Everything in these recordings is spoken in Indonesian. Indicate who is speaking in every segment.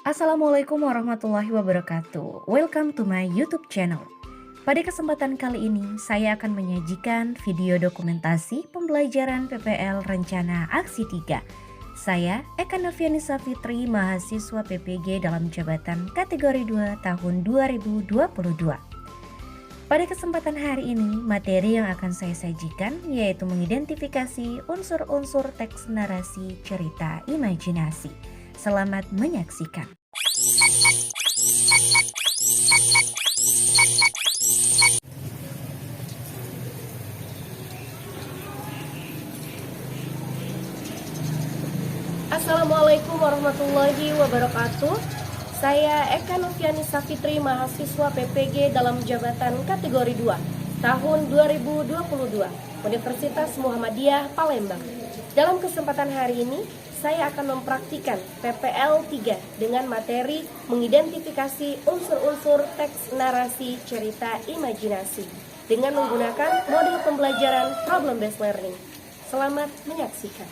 Speaker 1: Assalamualaikum warahmatullahi wabarakatuh. Welcome to my YouTube channel. Pada kesempatan kali ini, saya akan menyajikan video dokumentasi pembelajaran PPL Rencana Aksi 3. Saya Eka Novianisa Fitri, mahasiswa PPG dalam jabatan kategori 2 tahun 2022. Pada kesempatan hari ini, materi yang akan saya sajikan yaitu mengidentifikasi unsur-unsur teks narasi cerita imajinasi. Selamat menyaksikan. Assalamualaikum warahmatullahi wabarakatuh. Saya Eka Novianisa Fitri, mahasiswa PPG dalam jabatan kategori 2 tahun 2022 Universitas Muhammadiyah Palembang. Dalam kesempatan hari ini, saya akan mempraktikkan PPL 3 dengan materi mengidentifikasi unsur-unsur teks narasi cerita imajinasi dengan menggunakan model pembelajaran problem based learning. Selamat menyaksikan.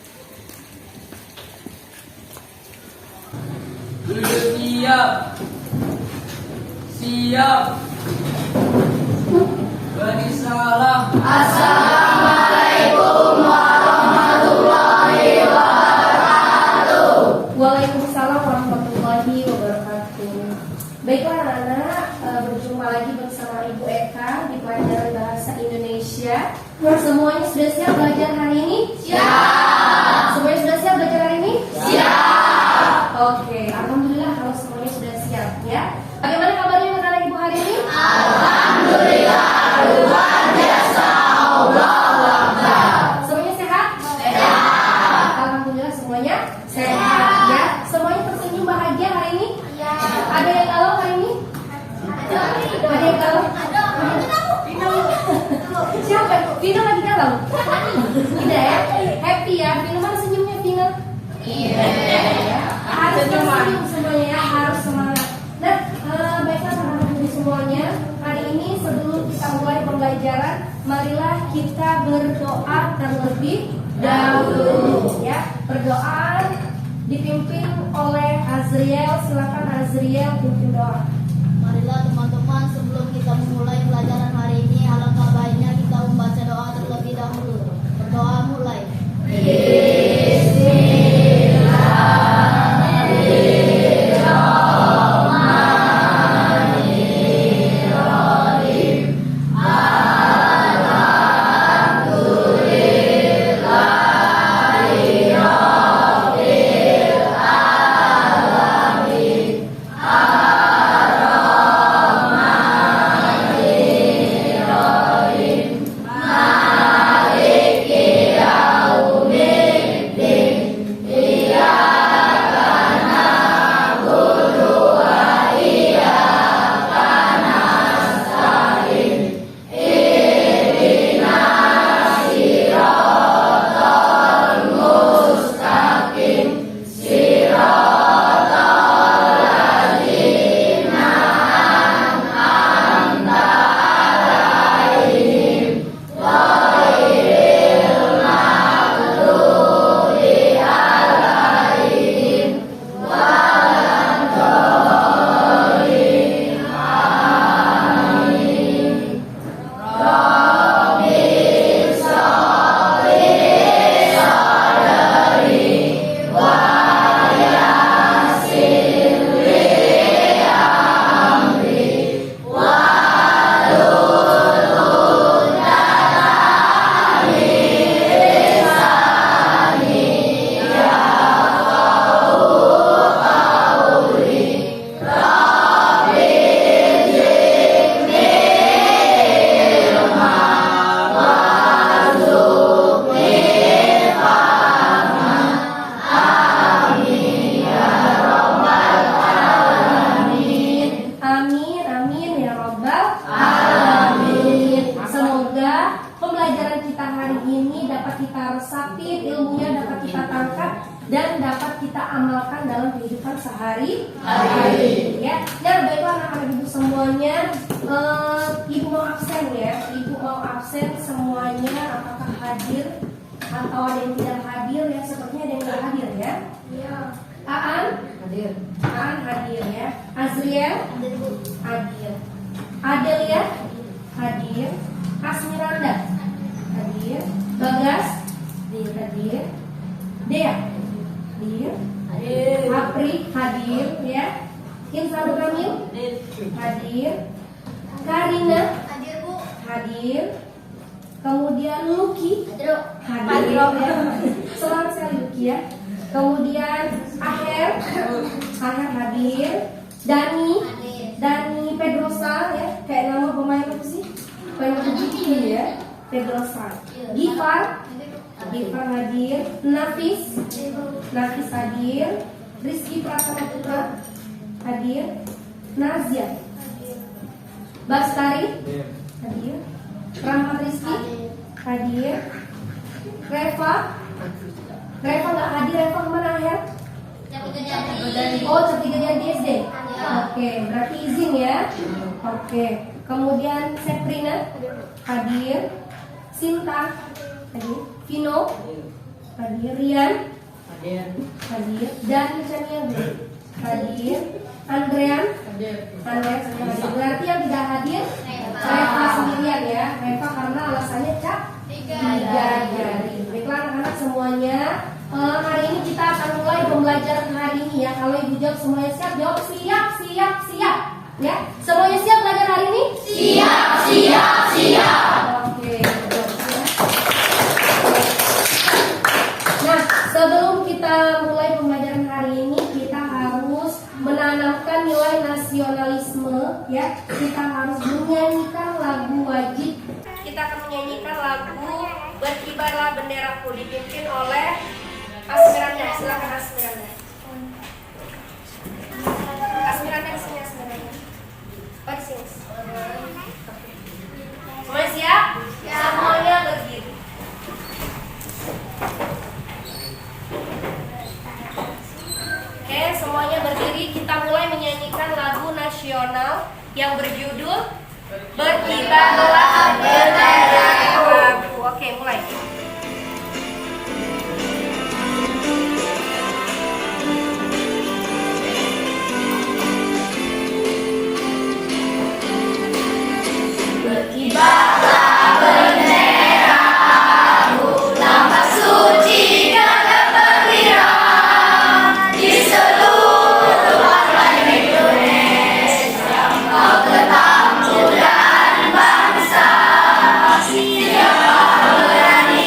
Speaker 2: Siap. Siap. Bagi salam.
Speaker 3: Assalamualaikum warahmatullahi wabarakatuh.
Speaker 1: Waalaikumsalam warahmatullahi wabarakatuh. Baiklah anak-anak, berjumpa lagi bersama Ibu Eka di pelajaran Bahasa Indonesia. Semuanya sudah siap belajar hari ini?
Speaker 3: Siap.
Speaker 1: Semuanya sudah siap belajar hari ini?
Speaker 3: Siap.
Speaker 1: Oke, alhamdulillah kalau semuanya sudah siap ya. Bagaimana kabarnya anak-anak Ibu hari ini?
Speaker 3: Alhamdulillah luar biasa. Allahu Akbar.
Speaker 1: Semuanya sehat?
Speaker 3: Sehat.
Speaker 1: Alhamdulillah semuanya sehat ya. Semuanya tersenyum bahagia hari ini? Ada yang galau hari ini? Ada yang galau? Siapa? Vino lagi galau? Tidak ya? Happy ya? Vino mana senyumnya Vino?
Speaker 3: Iya.
Speaker 1: Harus senyum semuanya ya, harus semangat. Nah, baiklah teman-teman semuanya. Hari ini sebelum kita mulai pembelajaran, marilah kita berdoa terlebih dahulu ya. Berdoa dipimpin oleh Azriel. Silakan Azriel pimpin doa.
Speaker 4: Marilah teman-teman, sebelum kita memulai pelajaran hari ini, alangkah baiknya kita membaca doa terlebih dahulu. Berdoa mulai.
Speaker 1: dan dapat kita amalkan dalam kehidupan sehari-hari ya. Nah, baiklah anak-anak ibu semuanya, ibu mau absen ya. Ibu mau absen semuanya, apakah hadir atau ada yang tidak hadir ya? Sepertinya ada yang tidak hadir ya. Iya. Aan?
Speaker 2: Hadir.
Speaker 1: Aan hadir ya. Azriel?
Speaker 4: Hadir Bu.
Speaker 1: Hadir. Adelia? Hadir. Asmiranda? Hadir. Bagas? Hadir. Dea? Hadir. Apri? Hadir ya. Insan Kamil? Hadir. Karina?
Speaker 4: Hadir Bu.
Speaker 1: Hadir. Kemudian Lucky?
Speaker 4: Hadir.
Speaker 1: Hadir ya. Selamat sekali Lucky ya. Kemudian Aher? Aher hadir. Dani?
Speaker 4: Hadir.
Speaker 1: Dani Pedrosa ya. Kayak nama pemain apa sih? Pemain GP ya. Pedrosa. Gifar? Gifar hadir. Nafis? Nafis hadir. Rizky Pratama Putra hadir. Nazia? Bastari? Hadir. Rahmat Rizky? Hadir. Reva? Reva nggak hadir. Reva kemana ya? Oh, Cetiga Jadi SD. Oke, berarti izin ya. Oke. Kemudian Seprina hadir. Sinta hadir. Vino hadir. Rian hadir. Dan Chania hadir. Andrean hadir. Berarti yang tidak hadir Reva sendirian ya. Reva karena alasannya tiga jari. Baiklah anak-anak semuanya. Hari ini kita akan mulai pembelajaran hari ini ya. Kalau ibu jawab semuanya siap, jawab siap, siap, siap. Ya, semuanya siap belajar hari ini?
Speaker 3: Siap, siap, siap.
Speaker 1: Oke, jawab siap. Nah, sebelum kita mulai pembelajaran hari ini, kita harus menanamkan nilai nasionalisme ya. Kita harus menyanyikan lagu wajib. Kita akan menyanyikan lagu Berkibarlah Benderaku dipimpin oleh Asmiranda. Silakan Asmiranda. Asmiranda di sini Asmiranda. Oh, di sini. Semuanya siap? Semuanya berdiri. Oke, semuanya berdiri. Kita mulai menyanyikan lagu nasional yang berjudul Berkibarlah Benderaku. Oke, mulai.
Speaker 3: Berkibarlah benderaku, lambang suci gagah perwira di seluruh warga Indonesia. Kau ketampuran bangsa, siapa berani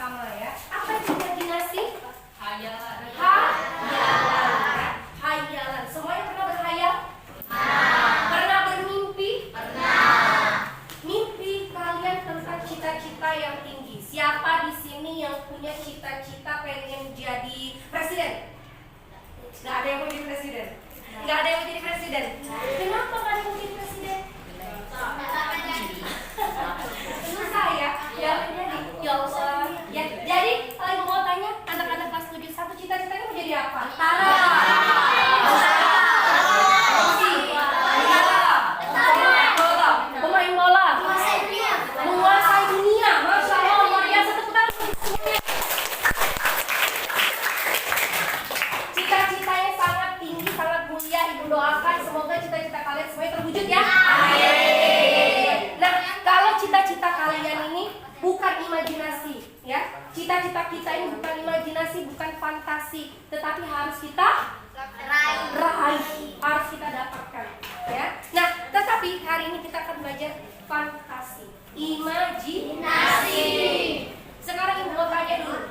Speaker 1: sama ya. Apa itu imajinasi?
Speaker 2: Hayalan.
Speaker 1: Hayalan. Hayalan. Semuanya pernah berhayal? Pernah bermimpi? Mimpi kalian tentang cita-cita yang tinggi. Siapa di sini yang punya cita-cita pengen jadi presiden? Nggak ada yang mau jadi presiden. Nggak ada yang mau jadi presiden. Kenapa nggak ada yang mau jadi presiden? Susah ya. Ya jadi. Ya Allah. Ya, jadi kalau ibu mau tanya anak-anak kelas 7 satu cita-citanya mau jadi apa? Pemain bola. Menguasai dunia. Masya Allah, luar biasa. Tepuk tangan. Cita-citanya sangat tinggi, sangat mulia. Ibu doakan semoga cita-cita kalian semuanya terwujud ya. Nah, kalau cita-cita kalian ini bukan imajinasi, ya. Cita-cita kita ini bukan imajinasi, bukan fantasi, tetapi harus kita raih, harus kita dapatkan, ya. Nah, tetapi hari ini kita akan belajar fantasi, imajinasi. Sekarang ibu mau tanya dulu,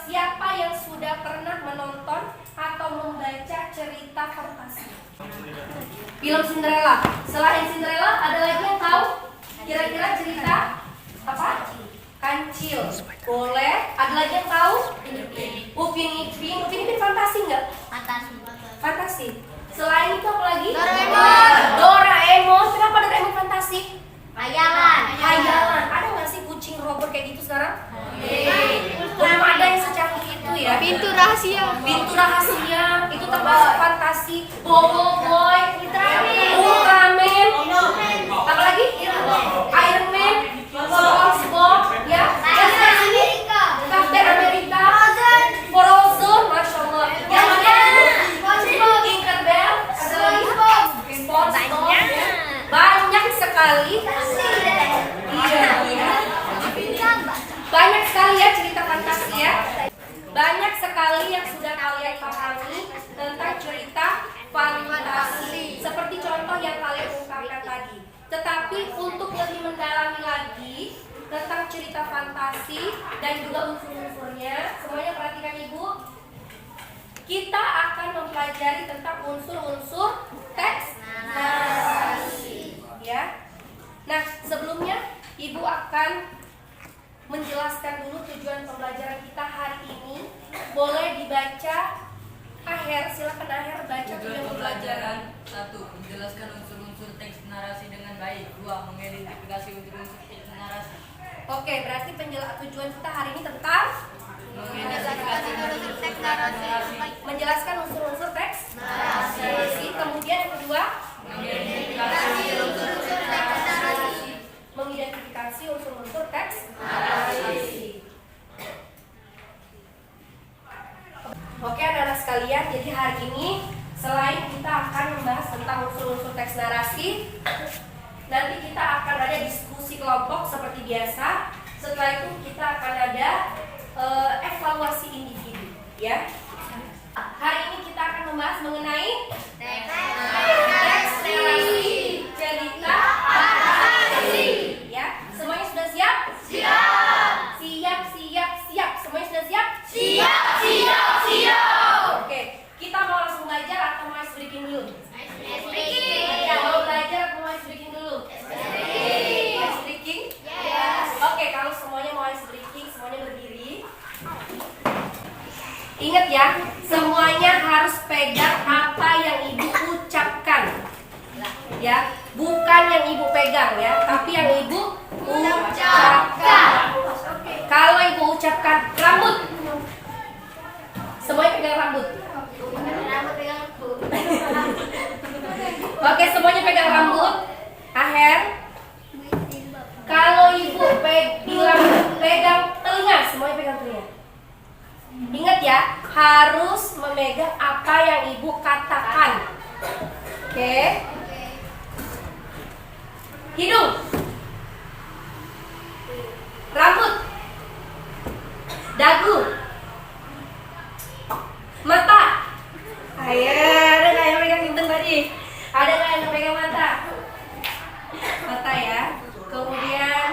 Speaker 1: siapa yang sudah pernah menonton atau membaca cerita fantasi? Film Cinderella. Selain Cinderella, ada lagi yang tahu? Kira-kira cerita apa? Kancil. Boleh. Ada lagi yang tahu? Upin Ipin. Upin Ipin fantasi nggak? Fantasi. Selain itu apa lagi? Doraemon. Kenapa Doraemon fantasi? Hayalan. Ada nggak sih kucing robot kayak gitu sekarang? Belum ada yang secanggih itu ya.
Speaker 3: Pintu rahasia.
Speaker 1: Pintu rahasia itu termasuk fantasi. Bobo Boy, Ultraman, apa lagi? Iron Man, SpongeBob, ya. Captain America, Frozen, masya Allah. Yang mana? Tinkerbell, ada lagi? SpongeBob, banyak sekali. Iya. Banyak sekali ya cerita fantasi ya. Banyak sekali yang sudah kalian pahami tentang cerita fantasi. Seperti contoh yang kalian ungkapkan tadi. Tetapi untuk lebih mendalami lagi tentang cerita fantasi dan juga unsur-unsurnya, semuanya perhatikan ibu. Kita akan mempelajari tentang unsur-unsur teks narasi. Ya. Nah, sebelumnya ibu akan menjelaskan dulu tujuan pembelajaran kita hari ini. Boleh dibaca. Aher, silakan Aher baca tujuan pembelajaran.
Speaker 2: 1. Menjelaskan unsur-unsur teks narasi dengan baik. 2. Mengidentifikasi unsur-unsur teks narasi.
Speaker 1: Oke, berarti tujuan kita hari ini tentang
Speaker 2: Mengidentifikasi unsur teks narasi.
Speaker 1: menjelaskan unsur-unsur teks narasi. Kemudian yang kedua,
Speaker 2: Mengidentifikasi unsur-unsur teks narasi.
Speaker 1: mengidentifikasi unsur-unsur teks narasi. Oke anak-anak sekalian, jadi hari ini selain kita akan membahas tentang unsur-unsur teks narasi, nanti kita akan ada diskusi kelompok seperti biasa. Setelah itu kita akan ada evaluasi individu, ya. Hari ini kita akan membahas mengenai teks narasi, cerita fantasi, ya. Semuanya sudah siap? Siap. Semuanya sudah siap? Oke, kita mau langsung belajar atau mau ice breaking dulu? Mau belajar atau mau ice breaking dulu? Ice breaking? Oke, kalau semuanya mau ice breaking, semuanya berdiri. Ingat ya, semuanya harus pegang apa yang ibu ucapkan. Ya, bukan yang ibu pegang ya, tapi yang ibu ucapkan. Kalau ibu ucapkan rambut, semuanya pegang rambut. Oke, semuanya pegang rambut. Aher. Kalau ibu bilang pegang telinga, semuanya pegang telinga. Ingat ya, harus memegang apa yang ibu katakan. Oke. Hidung, rambut, dagu, mata. Ayo, ada nggak yang pegang hidung tadi? Ada nggak yang pegang mata? Mata ya. Kemudian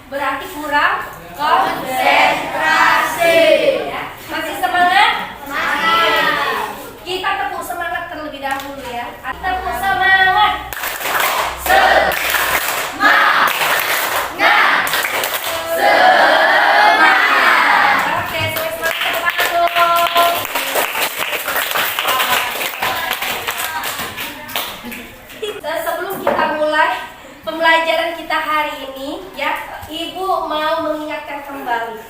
Speaker 5: Berarti kurang konsentrasi. Ya. Masih semangat? Kita tepuk semangat terlebih dahulu ya. Tepuk semangat. Oke, semangat tepuk tangan dong. Sebelum kita mulai pembelajaran kita hari ini ya, Ibu mau mengingatkan kembali.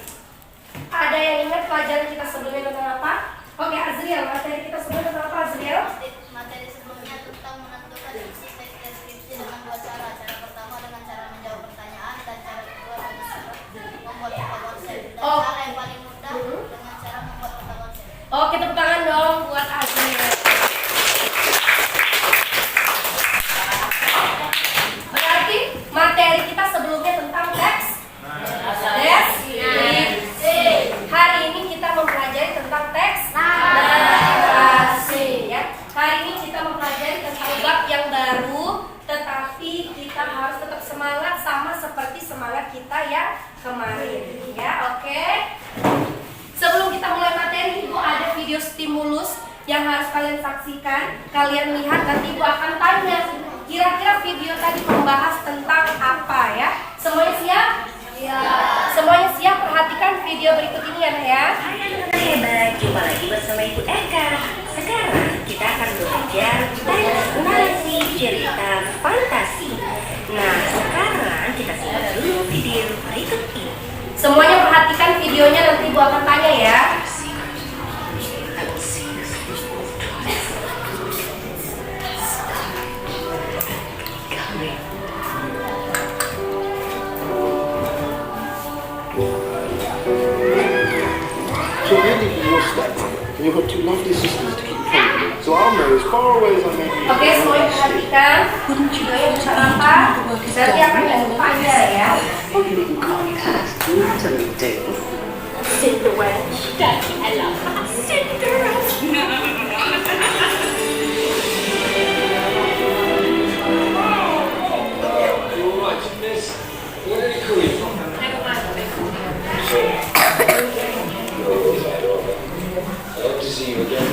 Speaker 5: Ada yang ingat pelajaran kita sebelumnya tentang apa? Oke, Azriel, materi kita sebelumnya tentang apa, Azriel?
Speaker 4: Materi sebelumnya tentang menentukan isi teks deskripsi dengan dua cara. Cara pertama dengan cara menjawab pertanyaan dan cara kedua dengan membuat peta konsep. Dan cara yang paling mudah dengan cara membuat peta konsep.
Speaker 5: Oke, tepuk tangan dong buat Azriel. Berarti materi kita sebelumnya tentang teks deskripsi. Hari ini kita mempelajari tentang teks narasi ya. Hari ini kita mempelajari tentang bab yang baru, tetapi kita harus tetap semangat sama seperti semangat kita yang kemarin ya. Oke. Sebelum kita mulai materi, Ibu ada video stimulus yang harus kalian saksikan. Kalian lihat, nanti Ibu akan tanya kira-kira video tadi membahas tentang apa ya. Semuanya siap? Ya. Semuanya siap? Perhatikan video berikut ini ya, Nak ya.
Speaker 6: Hai anak-anak hebat, jumpa lagi bersama Ibu Eka. Sekarang kita akan belajar teks narasi cerita fantasi. Nah, sekarang kita simak dulu video berikut ini.
Speaker 5: Semuanya perhatikan videonya, nanti Ibu akan tanya ya.
Speaker 7: So really you lost that mother, and you've got two lovely sisters to keep company. So I'll know as far away as I may be.
Speaker 5: Oke, semuanya perhatikan videonya bukan apa. Nanti akan Ibu tanya ya.
Speaker 7: I hope to see you again.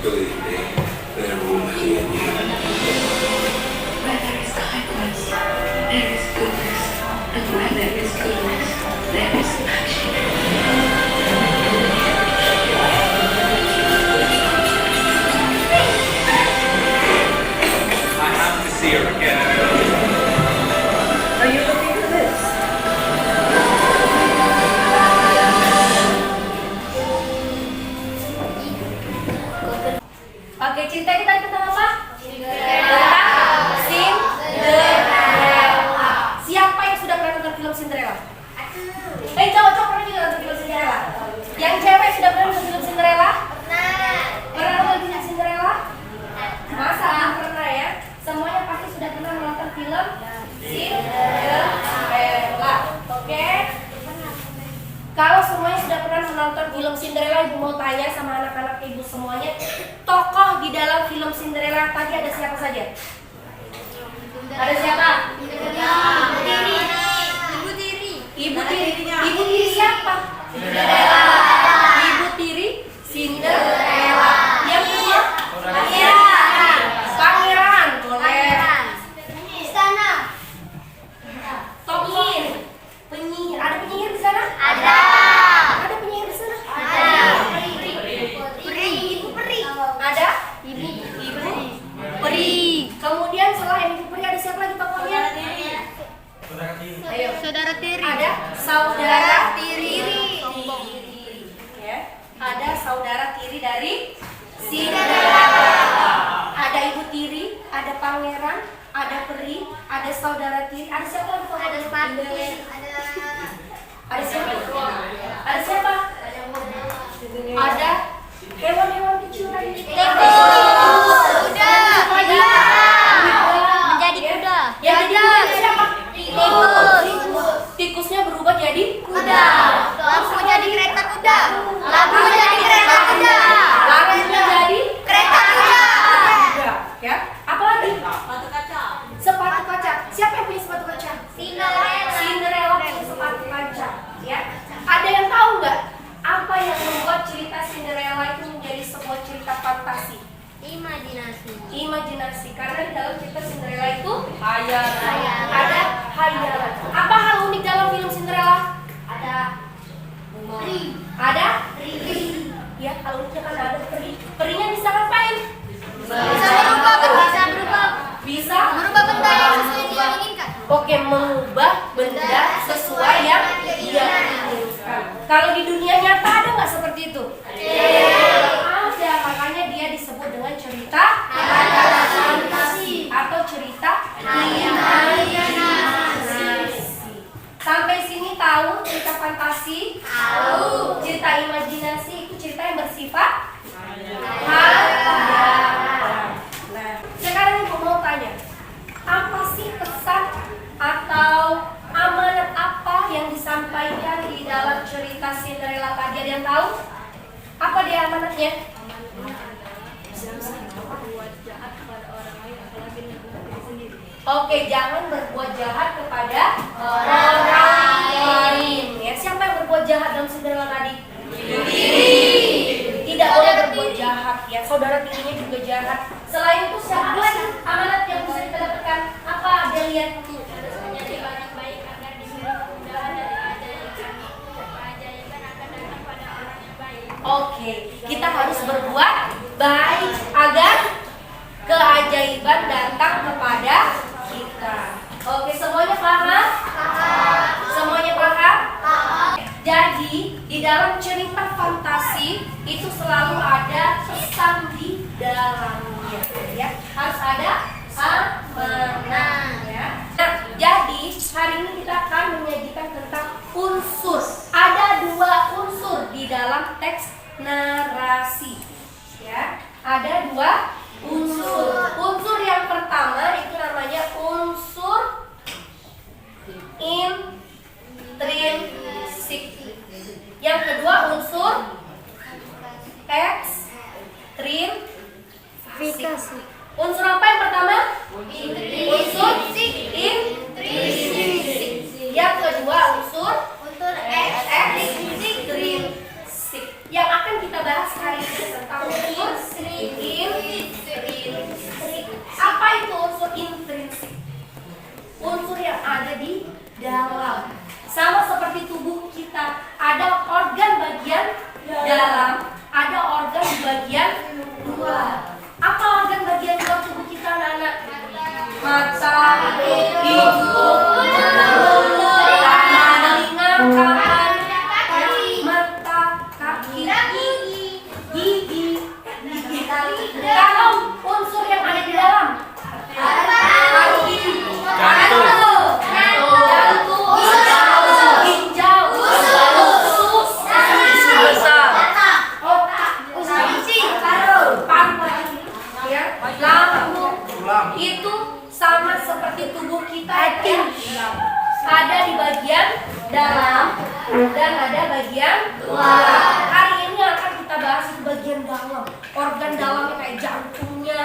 Speaker 7: Believe me, they're only in you.
Speaker 6: Where there is kindness, there is goodness, and where there is goodness, there is magic.
Speaker 8: I have to see her again.
Speaker 5: Are you looking for this? Oke, cinta kita tentang apa? Tentang Cinderella. Siapa yang sudah pernah nonton film Cinderella? Cowok-cowok pernah juga nonton film Cinderella? Yang cewek sudah pernah nonton film Cinderella? Pernah nonton film Cinderella? Masa belum pernah ya? Semuanya pasti sudah pernah menonton film Cinderella. Oke? Kalau semuanya sudah pernah menonton film Cinderella, Ibu mau tanya sama anak-anak Ibu semuanya, tokoh di dalam film Cinderella tadi ada siapa saja? Ada siapa? Ibu tiri siapa? Cinderella. Ibu tiri Cinderella. Yang kedua? Pangeran. Boleh. Tokoh penyihir. Ada penyihir di sana? Ada penyihir di sana? Ada. saudara tiri. Ada siapa lagi?
Speaker 4: Ada sepatu.
Speaker 5: Ada siapa? Ada siapa? Ada hewan-hewan kecil lagi.
Speaker 4: Kuda. Menjadi kuda.
Speaker 5: Yang jadi kuda siapa?
Speaker 4: Tikus.
Speaker 5: Tikusnya berubah jadi
Speaker 4: Kuda. Lampu jadi kereta kuda. Lampu jadi kereta kuda.
Speaker 5: Langitnya jadi
Speaker 4: Kereta kuda.
Speaker 5: kuda. Ya. Apa lagi?
Speaker 2: Sepatu kaca.
Speaker 5: Sepatu kaca. Siapa yang punya sepatu kaca?
Speaker 4: Cinderella.
Speaker 5: Cinderella punya sepatu kaca. Ya. Ada yang tahu nggak apa yang membuat cerita Cinderella itu menjadi sebuah cerita fantasi? Imajinasi. Karena di dalam cerita Cinderella itu ada hayalan. Apa hal unik dalam film Cinderella? Ada ya, hal uniknya kan ada peri. Perinya bisa ngapain? Bisa
Speaker 4: Berubah benda yang sesuai dia inginkan.
Speaker 5: Oke, mengubah benda sesuai yang dia inginkan. Kalau di dunia nyata ada nggak seperti itu? Ada, makanya dia disebut dengan cerita fantasi atau cerita imajinasi. Sampai sini tahu cerita fantasi? Tahu. Cerita imajinasi itu cerita yang bersifat hayalan. Nah, sekarang ibu mau tanya, apa sih pesan atau amanat apa yang disampaikan di dalam cerita Cinderella tadi? Ada yang tahu? Apa dia amanatnya? Oke, jangan berbuat jahat kepada orang lain. Ya, siapa yang berbuat jahat dalam Cinderella tadi? Tidak boleh berbuat jahat. Ya, saudara tirinya juga jahat. Selain itu, siapa lagi amanat yang bisa kita dapatkan? Apa ada lihat?
Speaker 4: Menjadi banyak baik agar diberi kemudahan dan keajaiban akan datang pada orang yang baik.
Speaker 5: Oke, kita harus berbuat baik agar keajaiban datang kepada kita. Oke, semuanya paham? Semuanya paham? Jadi, di dalam cerita fantasi itu selalu ada pesan di dalamnya, ya. Harus ada amanah, ya. Nah, jadi hari ini kita akan menyajikan tentang unsur. Ada 2 unsur di dalam teks narasi, ya. Ada 2 unsur. Unsur yang pertama itu namanya unsur intrinsik. Yang kedua unsur ekstrinsik. Unsur apa yang pertama? Unsur intrinsik. Yang kedua unsur ekstrinsik. Yang akan kita bahas hari ini tentang unsur intrinsik. Apa itu unsur intrinsik? Unsur yang ada di dalam. Sama seperti tubuh kita, ada organ bagian dalam, ada organ di bagian luar. Apa organ bagian luar tubuh kita, anak-anak? Mata, hidung, telinga, kapan, mata, kaki, gigi. Kalau unsur yang ada di dalam, hati, jantung, ginjal, usus, otak, paru, ya, lambung. Itu sama seperti tubuh kita, ada di bagian dalam dan ada bagian luar. Hari ini akan kita bahas di bagian dalam, organ dalamnya kayak jantungnya,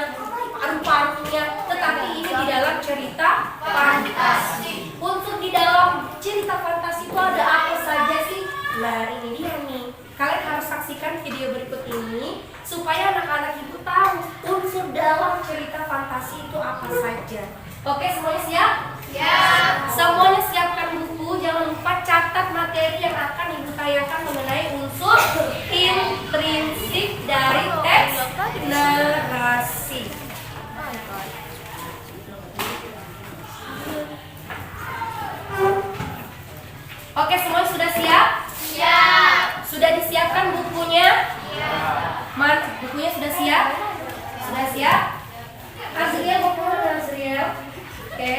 Speaker 5: paru-parunya. Tetapi ini di dalam cerita fantasi. Unsur di dalam cerita fantasi itu ada apa saja sih? Nah, ini dia nih. Kalian harus saksikan video berikut ini supaya anak-anak ibu tahu unsur dalam cerita fantasi itu apa saja. Oke, semuanya siap? Siap. Semuanya siapkan buku. Jangan lupa catat materi yang akan ibu tayangkan mengenai unsur intrinsik dari teks narasi. Oke, semuanya sudah siap? Siap. Sudah disiapkan bukunya? Bukunya sudah siap? Sudah siap? Azriel, mau keluar Azriel? Oke.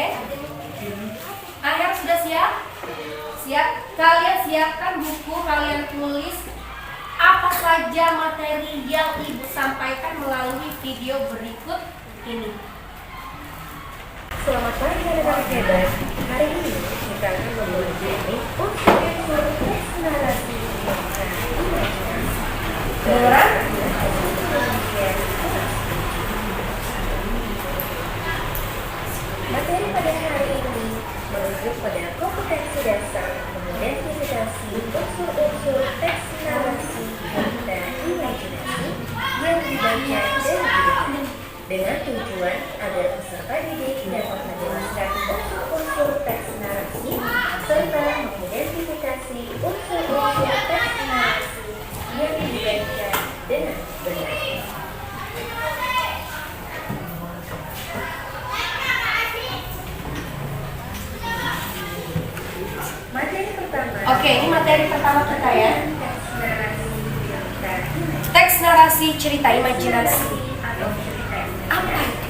Speaker 5: Ayah sudah siap? Siap? Kalian siapkan buku, kalian tulis apa saja materi yang Ibu sampaikan melalui video berikut ini.
Speaker 6: Selamat pagi anak-anak hebat. Hari ini kita akan mempelajari unsur-unsur teks narasi
Speaker 5: Beneran?
Speaker 6: Materi pada hari ini merujuk pada kompetensi dasar mengidentifikasi unsur-unsur teks narasi dan imajinasi yang dibaca dan didengar, dengan tujuan agar peserta didik dapat menjelaskan unsur-unsur teks narasi serta mengidentifikasi unsur-unsur teks narasi yang dibaca dengan benar. Materi pertama.
Speaker 5: Oke, ini materi pertama kita ya.
Speaker 6: Teks narasi
Speaker 5: Teks narasi
Speaker 6: cerita
Speaker 5: cerita imajinasi.
Speaker 6: atau cerita
Speaker 5: Apa itu?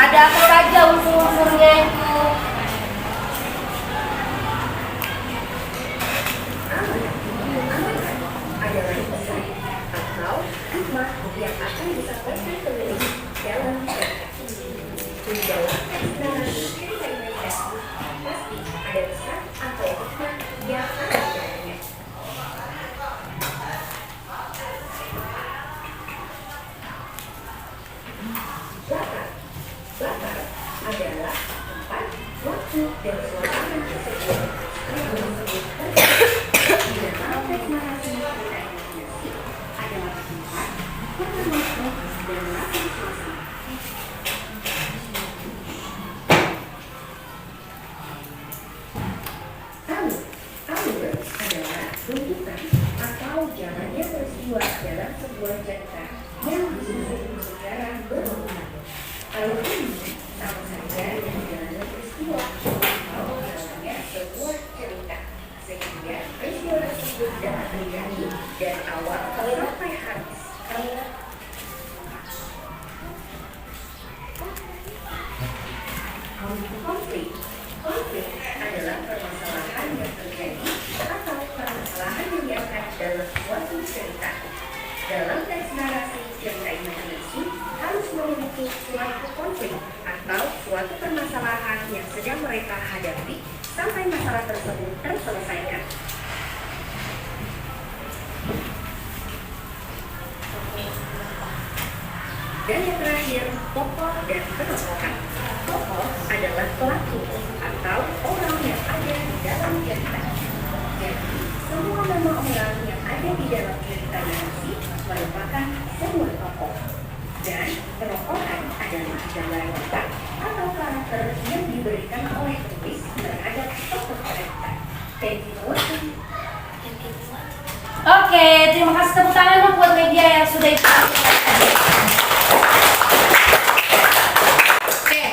Speaker 5: Ada apa saja unsur-unsurnya itu?
Speaker 6: adalah pesan atau hikmah yang akan disampaikan penulis dalam cerita. Di dalam teks narasi cerita imajinasi pasti ada pesan atau hikmah yang akan disampaikan. Latar adalah tempat, waktu, dan suasana tersebut. Di dalam teks narasi cerita imajinasi adalah tempat, waktu, dan latar suasana. Alur adalah runtutan atau jalannya peristiwa dalam sebuah cerita yang disusun secara berurutan. Alur ini sama saja dengan jalannya peristiwa atau jalannya sebuah cerita, sehingga peristiwa tersebut dapat terjadi dari awal sampai habis. Konflik adalah permasalahan yang terjadi atau permasalahan yang diangkat dalam suatu cerita. Dalam teks narasi cerita imajinasi harus memiliki suatu konflik atau suatu permasalahan yang sedang mereka hadapi sampai masalah tersebut terselesaikan. Dan yang terakhir, tokoh dan penokohan. Tokoh adalah pelaku atau orang yang ada di dalam cerita. Jadi, semua nama orang yang ada di dalam cerita narasi merupakan sebuah tokoh. Dan penokohan adalah gambaran watak atau karakter yang diberikan oleh penulis terhadap tokoh cerita. Thank you for watching.
Speaker 5: Oke, terima kasih tepuk tangan dong buat media yang sudah ikut. Oke,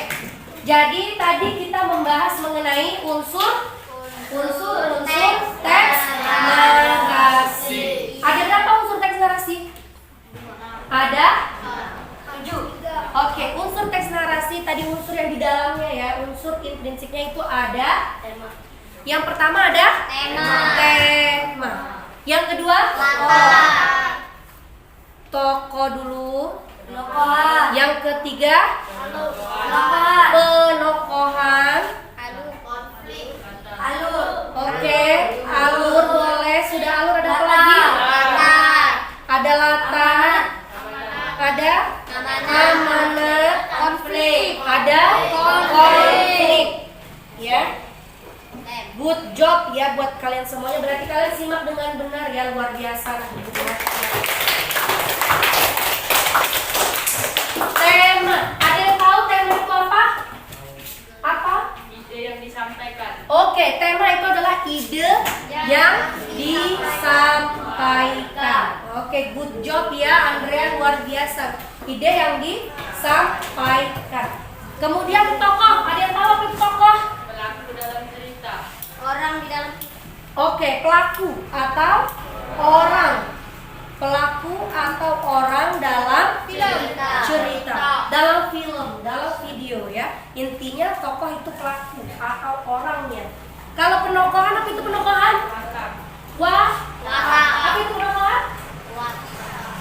Speaker 5: jadi tadi kita membahas mengenai unsur teks narasi. Ada berapa unsur teks narasi? Ada 7. Oke, unsur teks narasi tadi unsur yang di dalamnya ya, unsur intrinsiknya itu ada. Yang pertama ada tema. Yang kedua tokoh dulu. Yang ketiga penokohan. Oke, alur boleh. Sudah alur, ada apa lagi? Ada Good job ya buat kalian semuanya. Berarti kalian simak dengan benar ya, luar biasa. Tema. Ada yang tahu tema itu apa? Apa?
Speaker 2: Ide yang disampaikan.
Speaker 5: Oke, tema itu adalah ide yang disampaikan. Oke, good job ya Andrea, luar biasa. Ide yang disampaikan. Kemudian tokoh. Ada yang tahu apa itu tokoh?
Speaker 2: Pelaku dalam cerita.
Speaker 4: Orang di dalam
Speaker 5: Oke, pelaku atau orang. Pelaku atau orang dalam cerita, dalam film, dalam video ya. Intinya tokoh itu pelaku atau orangnya. Kalau penokohan, apa itu penokohan? Wah, apa itu penokohan?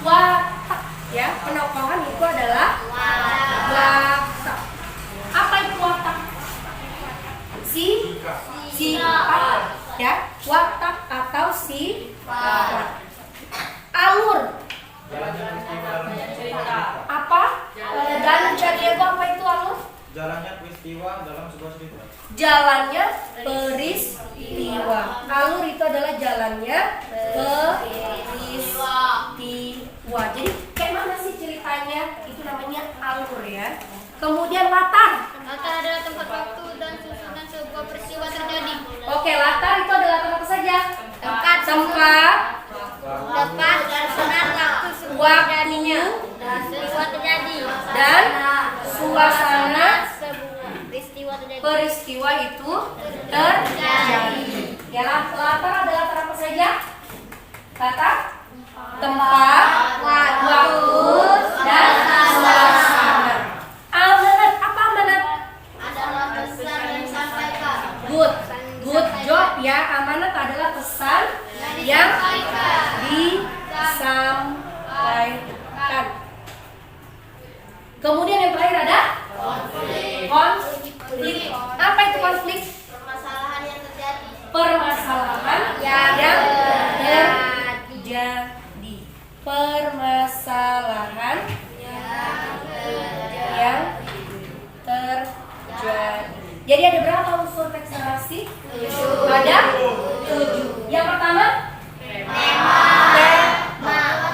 Speaker 5: Watak ya. Penokohan itu adalah watak. Apa itu watak? Sifat ya, watak atau sifat. Alur apa? Dan Diego apa itu alur?
Speaker 9: Jalannya peristiwa dalam sebuah cerita.
Speaker 5: Jalannya peristiwa. Alur itu adalah jalannya peristiwa. Jadi kayak mana sih ceritanya? Itu namanya alur ya. Kemudian latar.
Speaker 4: Latar adalah tempat waktu dan susunan sebuah peristiwa terjadi.
Speaker 5: Oke, latar itu adalah tempat apa saja?
Speaker 4: Tempat dan susunan waktu sebuah
Speaker 5: Waktunya
Speaker 4: peristiwa terjadi.
Speaker 5: dan suasana
Speaker 4: Peristiwa terjadi.
Speaker 5: peristiwa itu terjadi. Ya, latar adalah latar apa saja? Latar, tempat, waktu, dan suasana. Amanat, apa amanat?
Speaker 4: Adalah pesan yang disampaikan.
Speaker 5: Good job ya. Amanat adalah pesan yang disampaikan. Kemudian yang terakhir ada konflik. Apa itu konflik?
Speaker 4: Permasalahan yang terjadi.
Speaker 5: Permasalahan yang terjadi. Permasalahan yang terjadi. Jadi ada berapa unsur teks narasi? 7. Ada 7. Yang pertama? Tema.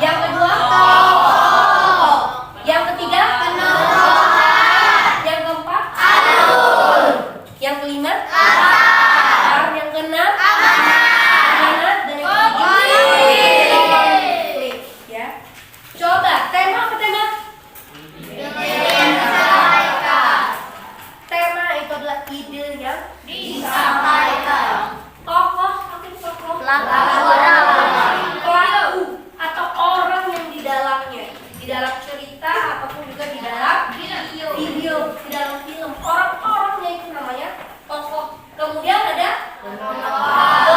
Speaker 5: Yang kedua? Tokoh. Yang ketiga? Penokohan. Yang keempat? Alur. Yang kelima? Latar. Yang keenam? Amanat. Dan yang ketujuh? Konflik. Ya. Coba tema apa tema? Tema itu adalah ide yang disampaikan. Tokoh, apa itu tokoh? Pelaku atau orang yang di dalamnya, di dalam cerita ataupun juga di dalam video, di dalam film. Orang-orangnya itu namanya tokoh. Kemudian ada penokohan.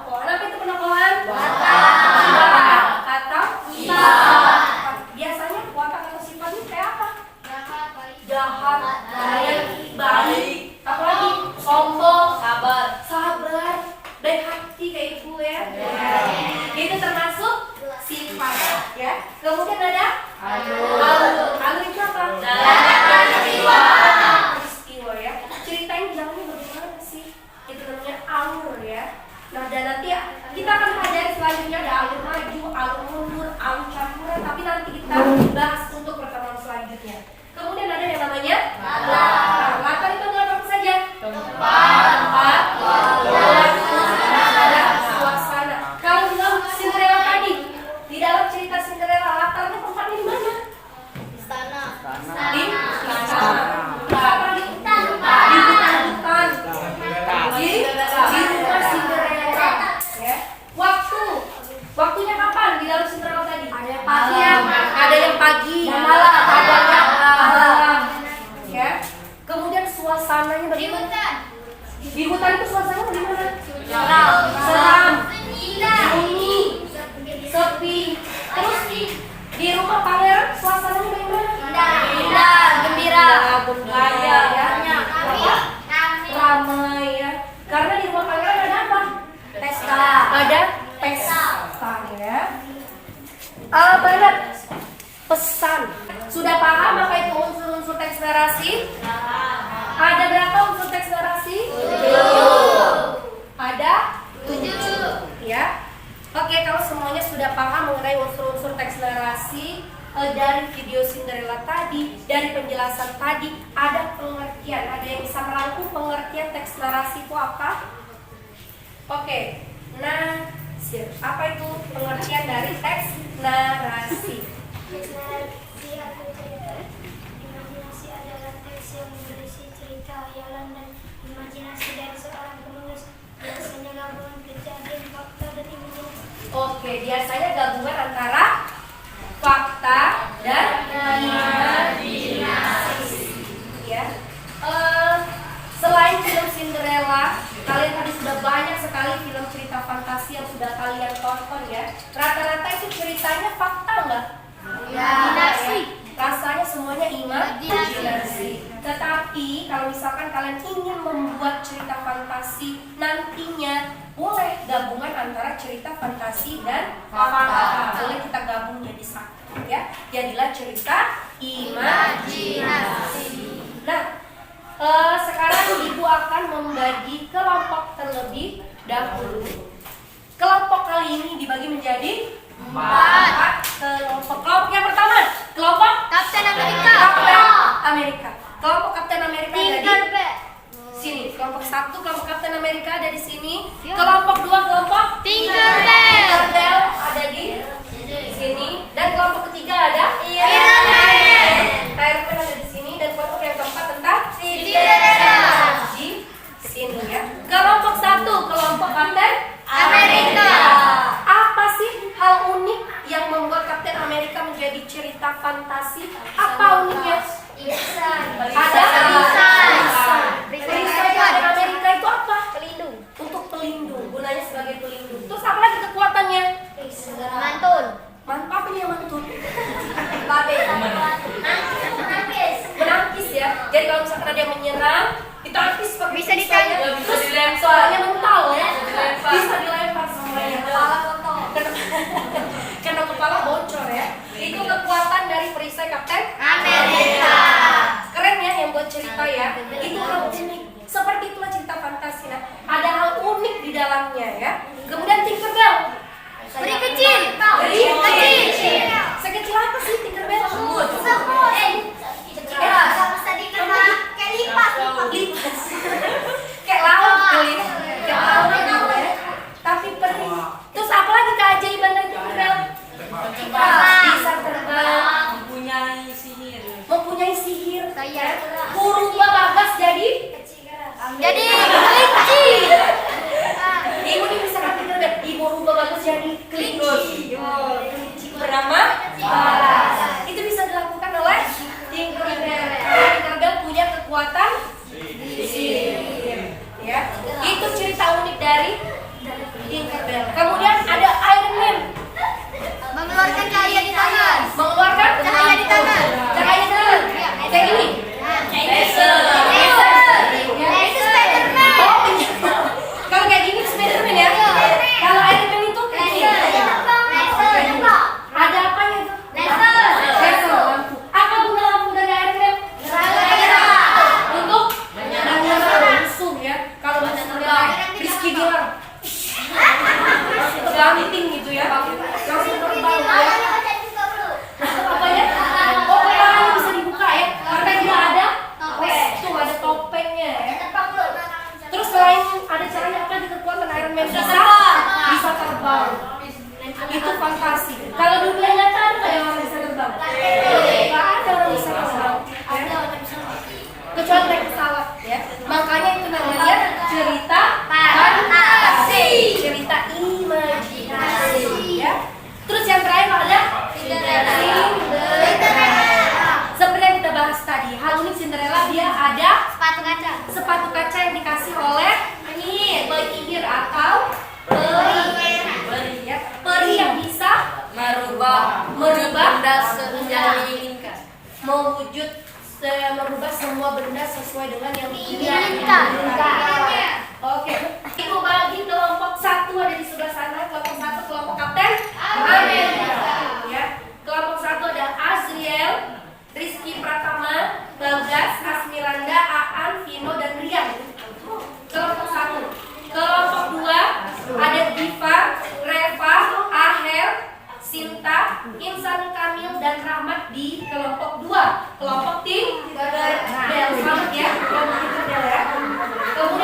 Speaker 5: Apa itu penokohan? Watak atau sifat. Biasanya watak atau sifat ini kayak apa? Jahat, baik, apalagi sombong, sabar, baik hati kayak ibu ya. Itu termasuk sifat ya. Kemudian ada alur itu apa? Peristiwa ya. Ceritain jalannya bagaimana sih? Itu namanya alur ya. Nah, dan nanti kita akan pelajari selanjutnya ada alur maju, alur mundur, alur campuran. Tapi nanti kita bahas untuk pertemuan selanjutnya. Kemudian ada yang namanya latar. Latar itu adalah apa saja? Tempat, waktu, dan suasana. Kalau di dalam Cinderella tadi, di dalam cerita Cinderella latarnya tempatnya di mana?
Speaker 4: Istana.
Speaker 5: Di istana. Apa di hutan? Di hutan. Di rumah Cinderella. Ya. Waktunya kapan di dalam Cinderella tadi? Ada yang pagi, malam, ada yang malam. Ya. Kemudian suasananya bagaimana? Di hutan itu suasananya bagaimana? Seram, sunyi, sepi. Terus di rumah pangeran suasananya bagaimana?
Speaker 4: Indah, gembira.
Speaker 5: Ramai ya. Karena di rumah pangeran ada apa?
Speaker 4: Pesta.
Speaker 5: Ada pesta ya. Amanat, pesan. Sudah paham apa itu unsur-unsur teks narasi? Ada berapa unsur teks narasi? 7. pengertian teks narasi itu apa? Oke, nasir. Apa itu pengertian dari teks narasi?
Speaker 3: Teks narasi atau cerita imajinasi adalah teks yang berisi cerita, hayalan, dan imajinasi dari seorang penulis. Biasanya gabungan kejadian, fakta, dan imajinasi.
Speaker 5: Oke, biasanya gabungan antara fakta dan imajinasi. Ya. Selain film Cinderella, kalian tadi sudah banyak sekali film cerita fantasi yang sudah kalian tonton ya. Rata-rata itu ceritanya fakta nggak?
Speaker 3: Imajinasi.
Speaker 5: Rasanya semuanya imajinasi. Tetapi kalau misalkan kalian ingin membuat cerita fantasi nantinya, boleh gabungan antara cerita fantasi dan fakta. Boleh kita gabung jadi satu ya. Jadilah cerita imajinasi. Nah, sekarang Ibu akan membagi kelompok terlebih dahulu. Kelompok kali ini dibagi menjadi 4 kelompok. Kelompok yang pertama, kelompok
Speaker 3: Kapten Amerika.
Speaker 5: Kapten Amerika. Kelompok Kapten Amerika ada di
Speaker 3: Tinkerbell.
Speaker 5: sini. Kelompok 1 kelompok Kapten Amerika ada di sini. Kelompok 2 kelompok
Speaker 3: Tinkerbell.
Speaker 5: ada di sini. Dan kelompok ketiga ada
Speaker 3: Iron Man.
Speaker 5: Iron Man ada di sini. Dan kelompok yang keempat tentang
Speaker 3: Cinderella.
Speaker 5: di sini ya. Kelompok 1 kelompok Kapten
Speaker 3: Amerika.
Speaker 5: Apa sih hal unik yang membuat Kapten Amerika menjadi cerita fantasi? Apa uniknya? Ada perisai Kapten Amerika itu apa?
Speaker 3: Pelindung.
Speaker 5: Untuk pelindung, gunanya sebagai pelindung. Terus apa lagi kekuatannya?
Speaker 3: Mantul.
Speaker 5: Apa nih yang mantul?
Speaker 3: Menangkis.
Speaker 5: Menangkis ya. Jadi kalau misalkan ada yang menyerang, ditangkis pakai
Speaker 3: Bisa
Speaker 5: pisaunya.
Speaker 3: ditangkis.
Speaker 5: Terus soalnya mental ya. Bisa dilempar semuanya. Karena kepala bocor ya. Itu kekuatan dari perisai Kapten
Speaker 3: Amerika.
Speaker 5: Keren ya yang buat cerita ya. Itu hal unik. Seperti itulah cerita fantasi. Nah, ada hal unik di dalamnya ya. Kemudian Tinkerbell.
Speaker 3: Peri kecil.
Speaker 5: Peri
Speaker 3: kecil.
Speaker 5: Sekecil apa sih Tinkerbell?
Speaker 3: Semut. Tadi kena kayak lipas.
Speaker 5: Lipas. Kayak laut kali ya. Kayak laut gitu ya. Tapi peri. Terus apa lagi keajaiban dari Tinkerbell? Bisa terbang. Mempunyai sihir. Merubah Bagas jadi
Speaker 3: kelinci.
Speaker 5: Ibu ini bisa kan Tinkerbell. Ibu rubah Bagas jadi kelinci. Kelinci bernama Bagas. Itu bisa dilakukan oleh Tinkerbell. Tinkerbell punya kekuatan sihir. Ya, itu cerita unik dari Tinkerbell. Kemudian ada Iron Man.
Speaker 3: Mengeluarkan cahaya di tangan.
Speaker 5: Mengeluarkan
Speaker 3: Cahaya di tangan.
Speaker 5: Cahaya di tangan. Kayak gini. Laser.
Speaker 3: Itu Spiderman.
Speaker 5: Oh, iya. Kalau kayak gini Spiderman ya. Kalau Iron Man itu kayak gini. Ada apanya tuh? Laser. Lampu. Apa guna lampu dari Iron Man? Untuk menyerang musuh ya. Kalau musuh terbang, Rizky bilang terganting gitu ya. Langsung terbang ya. Apanya? Oh, kepalanya bisa dibuka ya. Karena dia ada tuh ada topengnya ya. Terus selain ada caranya apa di kekuatan Iron Man bisa terbang. Itu fantasi. Kalau dunia nyata ada nggak yang orang bisa terbang? Nggak ada orang bisa terbang. Ya. Kecuali naik pesawat ya. Makanya itu namanya cerita fantasi. Cerita imajinasi ya. Terus yang terakhir ada Cinderella. Seperti yang kita bahas tadi, hal unik Cinderella dia ada sepatu kaca yang dikasih oleh penyihir atau peri ya. Peri yang bisa merubah benda yang diinginkan. Merubah semua benda sesuai dengan yang diinginkan. Oke, Ibu bagi kelompok 1 ada di sebelah sana. Kelompok 1 kelompok Kapten Amerika. Ya. Kelompok 1 ada Azriel, Rizky Pratama, Bagas, Asmiranda, Aan, Vino, dan Rian. Kelompok 1. Kelompok 2 ada Diva, Reva, Aher, Sinta, Insan Kamil, dan Rahmat di kelompok 2. Kelompok Tinkerbell. Selamat ya, kelompok Tinkerbell ya. Kemudian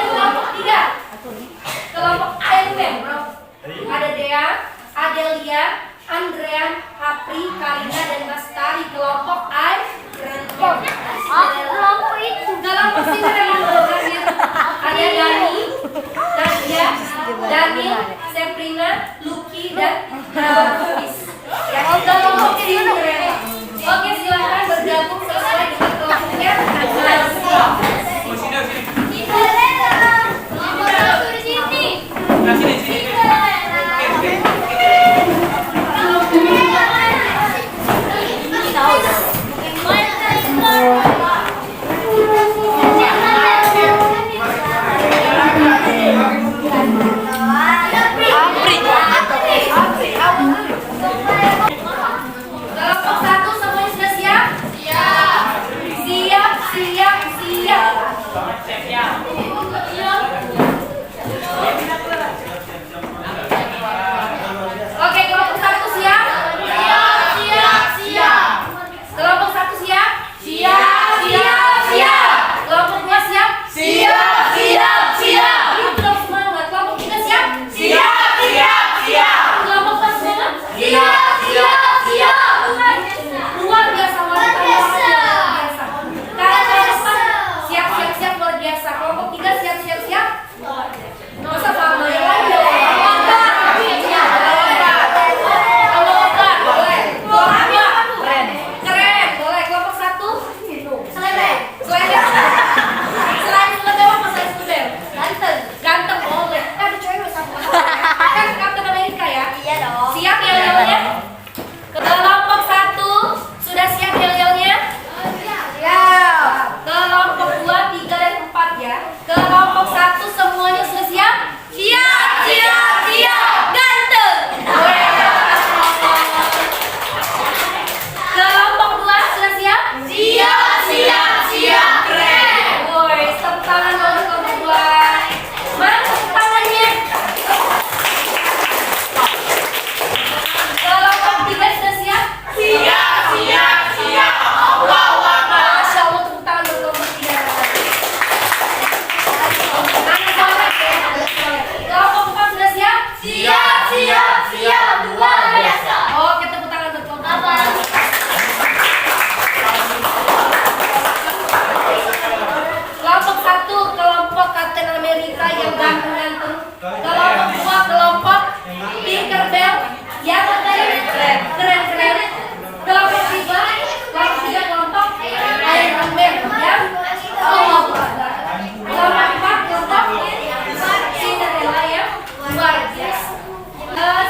Speaker 5: Daniel, Seprina, Lucky, dan Hafiz. Ya, kelompok Cinderella. Oke, silakan bergabung sesuai dengan kelompoknya.
Speaker 8: Oh, sini.
Speaker 3: Cinderella. Nomor 1 di sini.
Speaker 8: Nah, sini.
Speaker 5: Kelompok 1 semuanya sudah siap? Siap. Oke, kelompok 1 siap? Kelompok 1 siap? Kelompok 2 siap? Yuk, terus semangat. Kelompok 3 siap? Kelompok 4 semangat? Luar biasa, wanita luar biasa. Kalian siap luar biasa. Kelompok 3 siap. Masa sama yang lain ya? Lompat, boleh. Kelompok 2, keren, boleh. Kelompok 1, selebem. Selain selebem apa selain selebem? Ganteng, boleh. Ada cewek satu. Kan Captain America ya?
Speaker 4: Iya dong.
Speaker 5: Siap yel-yelnya? Kelompok 1 sudah siap yel-yelnya? Kelompok 2, 3, dan 4 ya. Kelompok 1 semuanya sudah siap? Ganteng. Kelompok 2 sudah siap? Keren. Woi, tepuk tangan dong kelompok 2. Mana tepuk tangannya? Kelompok 3 sudah siap? Masya Allah, tepuk tangan dong kelompok 3. Anak soleh. Kelompok 4 sudah siap?
Speaker 3: Luar biasa.
Speaker 5: Oke, tepuk tangan untuk kelompok 4. Kelompok 1, kelompok Captain America yang ganteng-ganteng. Kelompok 2, kelompok Tinkerbell yang keren. Kelompok 3, kelompok Iron Man yang kelompok 4, kelompok Cinderella yang luar biasa.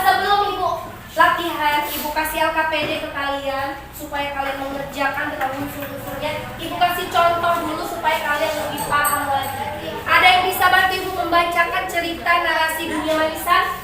Speaker 5: Sebelum ibu latihan, ibu kasih LKPD ke kalian supaya kalian mengerjakan dengan unsur-unsurnya. Ibu kasih contoh dulu supaya kalian lebih paham lagi. Ada yang bisa bantu ibu membacakan cerita narasi dunia manisan?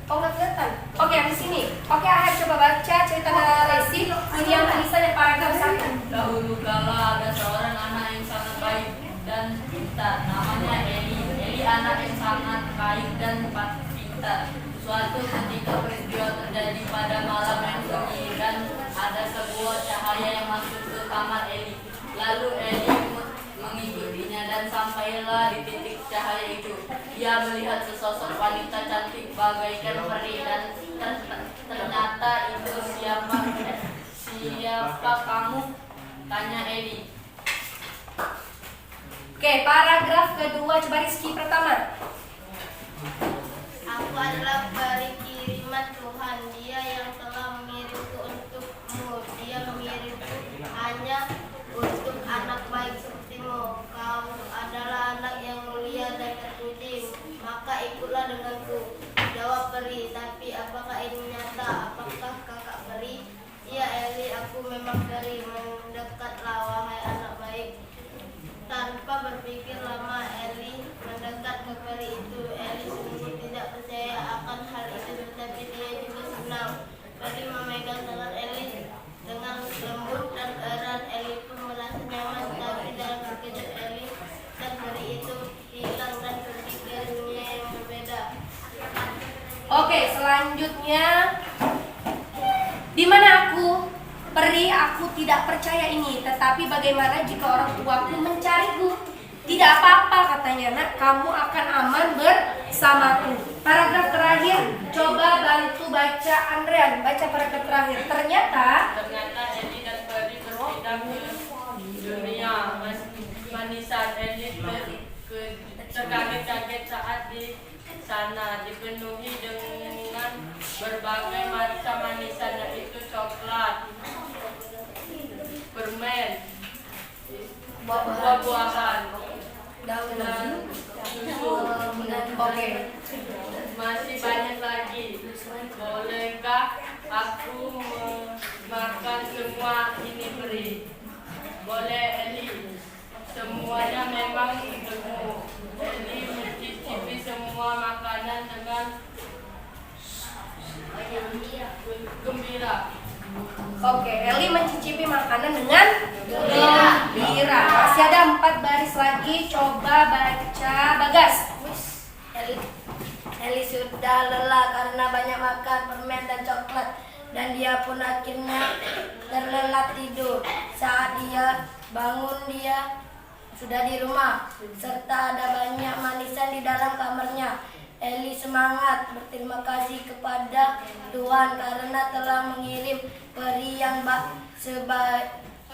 Speaker 5: Oh, nggak kelihatan. Oke, di sini. Oke, Ahir coba baca cerita narasi dunia manisan yang paragraf 1.
Speaker 2: Dahulu kala ada seorang anak yang sangat baik dan pintar, namanya Eli. Eli anak yang sangat baik dan pintar. Suatu ketika peristiwa terjadi pada malam yang sunyi dan ada sebuah cahaya yang masuk ke kamar Eli. Lalu Eli mengikutinya dan sampailah di titik cahaya itu. Ia melihat sesosok wanita cantik bagaikan peri dan ternyata itu siapa kamu? Tanya Eli.
Speaker 5: Oke, paragraf kedua, coba Rizky pertama.
Speaker 4: Aku adalah peri kiriman Tuhan. Dia yang telah mengirimku untukmu. Dia mengirimku hanya untuk anak baik sepertimu. Kau adalah anak yang mulia dan terpuji, maka ikutlah denganku. Jawab peri, tapi apakah ini nyata? Apakah kakak peri? Ya Eli, aku memang peri. Mendekatlah wahai anak baik. Tanpa berpikir lama, Eli mendekat ke peri itu. Eli sungguh tidak percaya akan hal itu, tetapi dia juga senang. Peri memegang tangan Eli dengan lembut dan erat. Eli pun merasa nyaman, tapi dalam sekejap Eli dan peri itu hilang dan pergi ke dunia yang berbeda.
Speaker 5: Oke, selanjutnya. Di mana aku? Peri, aku tidak percaya ini. Tetapi bagaimana jika orang tuaku mencariku? Tidak apa-apa, katanya, nak, kamu akan aman bersamaku. Paragraf terakhir, coba bantu baca Andrean. Baca paragraf terakhir. Ternyata
Speaker 2: Eli dan peri berpindah ke dunia manisan. Eli terkaget-kaget saat di sana, dipenuhi dengan berbagai macam manisan, yaitu coklat, permen, buah-buahan, dan susu.
Speaker 5: Oke.
Speaker 2: Masih banyak lagi. Bolehkah aku makan semua ini, Peri? Boleh, Eli. Semuanya memang gemuk. Eli mencicipi semua makanan dengan gembira.
Speaker 5: Oke, Eli mencicipi makanan dengan gembira. Masih ada 4 baris lagi. Coba baca, Bagas.
Speaker 3: Eli sudah lelah karena banyak makan permen dan coklat, dan dia pun akhirnya terlelap tidur. Saat dia bangun, dia sudah di rumah, serta ada banyak manisan di dalam kamarnya. Eli semangat berterima kasih kepada Tuhan karena telah mengirim peri yang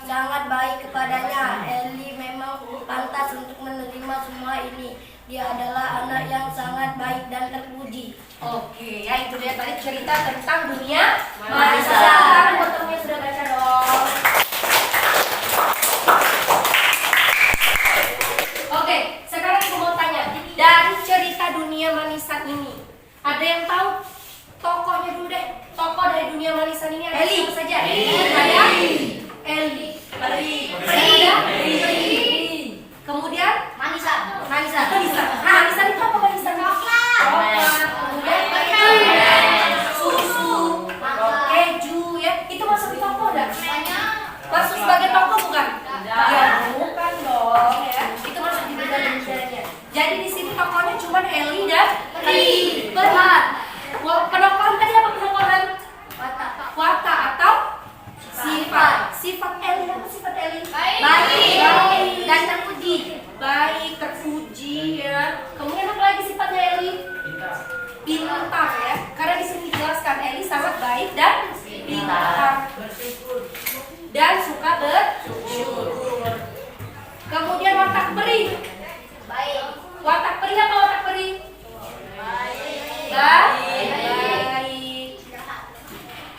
Speaker 3: sangat baik kepadanya. Eli memang pantas untuk menerima semua ini. Dia adalah anak yang sangat baik dan terpuji.
Speaker 5: Oke, ya itu dia tadi cerita tentang dunia manisan. Fotonya sudah baca dong. Oke, sekarang aku mau tanya, dari cerita dunia manisan ini, ada yang tahu tokohnya dulu deh? Tokoh dari dunia manisan ini ada siapa saja? Ada Eli. Kemudian manisan. Manisan itu apa manisan? Coklat. Kemudian susu, keju ya. Itu masuk di tokoh enggak? Masuk sebagai tokoh bukan? Ya, bukan dong ya. Itu masuk di dalam dunianya. Jadi di sini tokohnya cuma Eli dan Peri. Benar. Penokohan tadi apa penokohan? Watak atau sifat. Sifat Eli apa sifat Eli? Baik dan terpuji. Baik, terpuji ya. Kemudian apa lagi sifatnya Eli? Pintar ya. Karena di sini dijelaskan Eli sangat baik dan pintar. Dan suka bersyukur. Kemudian watak Peri.
Speaker 4: Baik.
Speaker 5: Watak Peri apa watak Peri? Baik.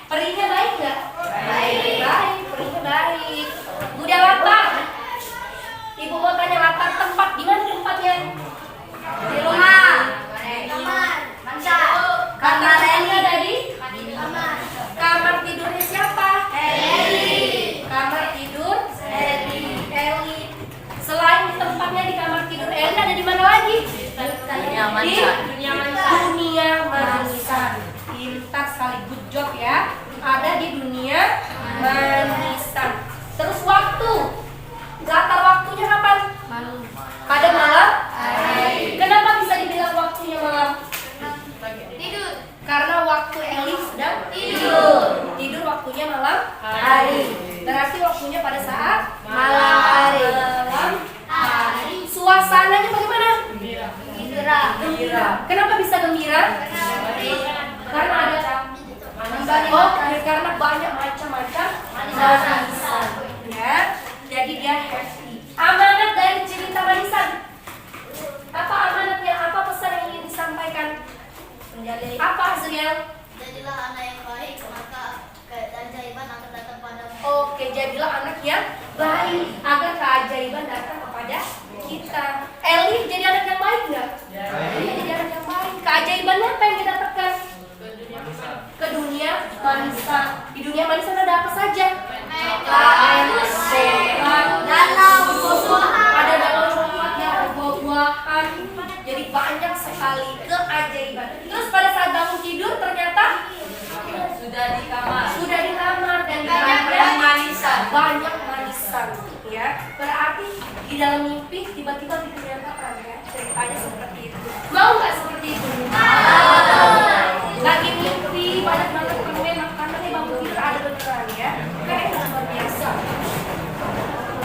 Speaker 5: Perinya baik nggak? Baik. Perinya baik. Kemudian watak. Ibu mau tanya watak tempat. Di mana tempatnya? Di rumah. Kamar Eli ada di? Kamar tidurnya siapa? Eli. Kamar tidur Eli. Selain di tempatnya di kamar tidur Eli, ada di mana lagi? Dunia manisan. Pintar sekali, good job ya. Ada di dunia manisan. Terus waktu. Latar waktunya kapan? Pada malam hari. Kenapa bisa dibilang waktunya malam?
Speaker 4: Tidur.
Speaker 5: Karena waktu Eli sedang tidur. Tidur waktunya malam hari. Berarti waktunya pada saat malam hari. Suasananya bagaimana? Gembira. Kenapa bisa gembira? Karena ada karena banyak macam-macam manisan. Ya. Jadi dia happy. Amanat dari cerita manisan. Apa amanatnya? Apa pesan yang ingin disampaikan? Apa hasilnya?
Speaker 4: Jadilah anak yang baik, maka keajaiban akan datang padamu.
Speaker 5: Oke, jadilah anak yang baik agar keajaiban datang kepada kita. Eli jadi anak yang baik nggak? Iya, jadi anak yang baik. Keajaibannya apa yang didapatkan? Ke dunia manisan. Di dunia manisan ada apa saja? Ada dalam coklatnya, ada buah-buahan. Jadi banyak sekali keajaiban. Terus pada saat bangun tidur ternyata
Speaker 2: Sudah di kamar
Speaker 5: dan
Speaker 2: banyak manisan.
Speaker 5: banyak manisan ya. Berarti di dalam mimpi tiba-tiba diceritakan ya, ceritanya seperti itu. Mau nggak seperti itu? Lagi mimpi banyak banget permen makanannya, bangun tidur ada beneran ya. Kayak luar biasa.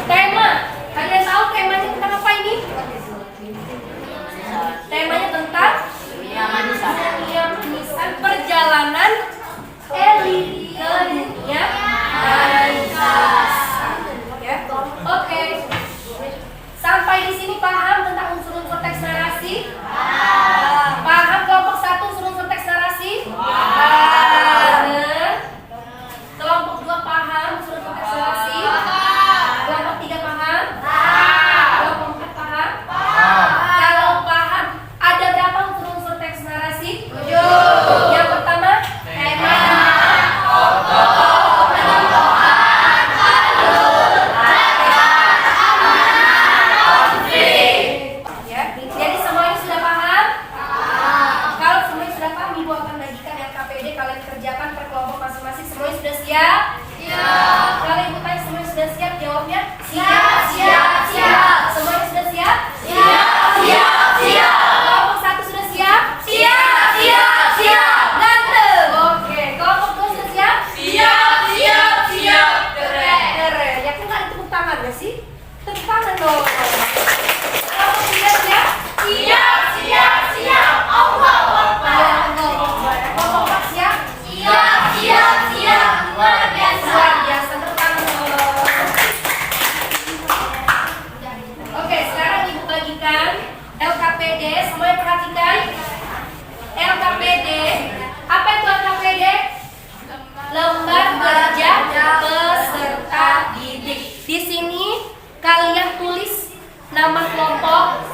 Speaker 5: Tema, kalian tahu temanya tentang apa ini? Temanya tentang dunia manisan, perjalanan Eli ke dunia manisan. Ya, oke. Sampai di sini paham tentang unsur-unsur teks narasi. LKPD, semuanya perhatikan. LKPD, apa itu LKPD? Lembar kerja peserta didik. Di sini kalian tulis nama kelompok.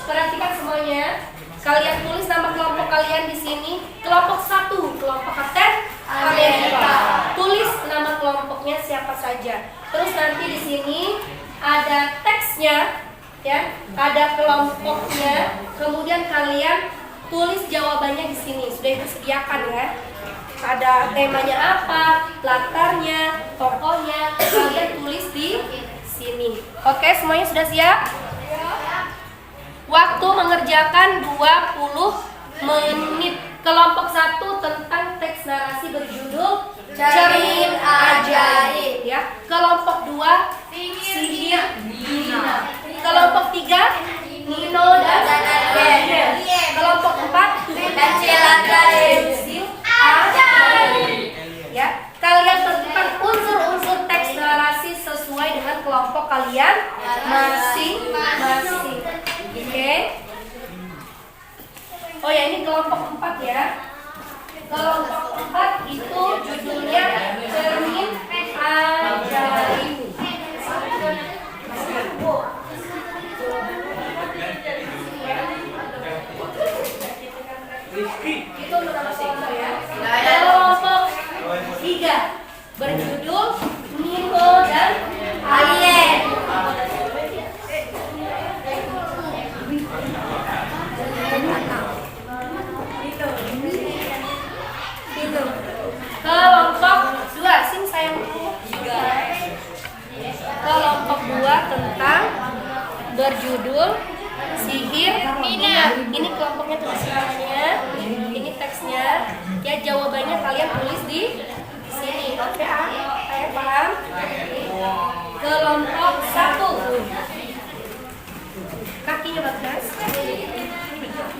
Speaker 5: Perhatikan semuanya. Kalian tulis nama kelompok kalian di sini. Kelompok 1, kelompok Kapten Amerika. Tulis nama kelompoknya siapa saja. Terus nanti di sini ada teksnya, ya, ada kelompoknya. Kemudian kalian tulis jawabannya di sini. Sudah disediakan ya. Ada temanya apa, latarnya, tokohnya, kalian tulis di sini. Oke, semuanya sudah siap? Waktu mengerjakan 20 menit. Kelompok 1 tentang teks narasi berjudul Cermin Ajaib, ya. Kelompok 2 Sihir Nina. Kelompok 3 Nino dan Eden. Kelompok 4 Cilaka Pensil Ajaib. Ya, kalian tentukan unsur-unsur teks narasi sesuai dengan kelompok kalian masing-masing. Oke. Oh ya, ini kelompok 4 ya. Kelompok 4 itu judulnya Cermin Ajaib. Itu nama kelompok ya. Kelompok 3 berjudul Nino dan Alien. Kelompok 2, Sim sayang. Kelompok 2 tentang berjudul Sihir Nina. Ini kelompoknya tulis namanya, ini teksnya. Ya, jawabannya kalian tulis di sini. Oke, saya paham. Kelompok 1. Kakinya bagus.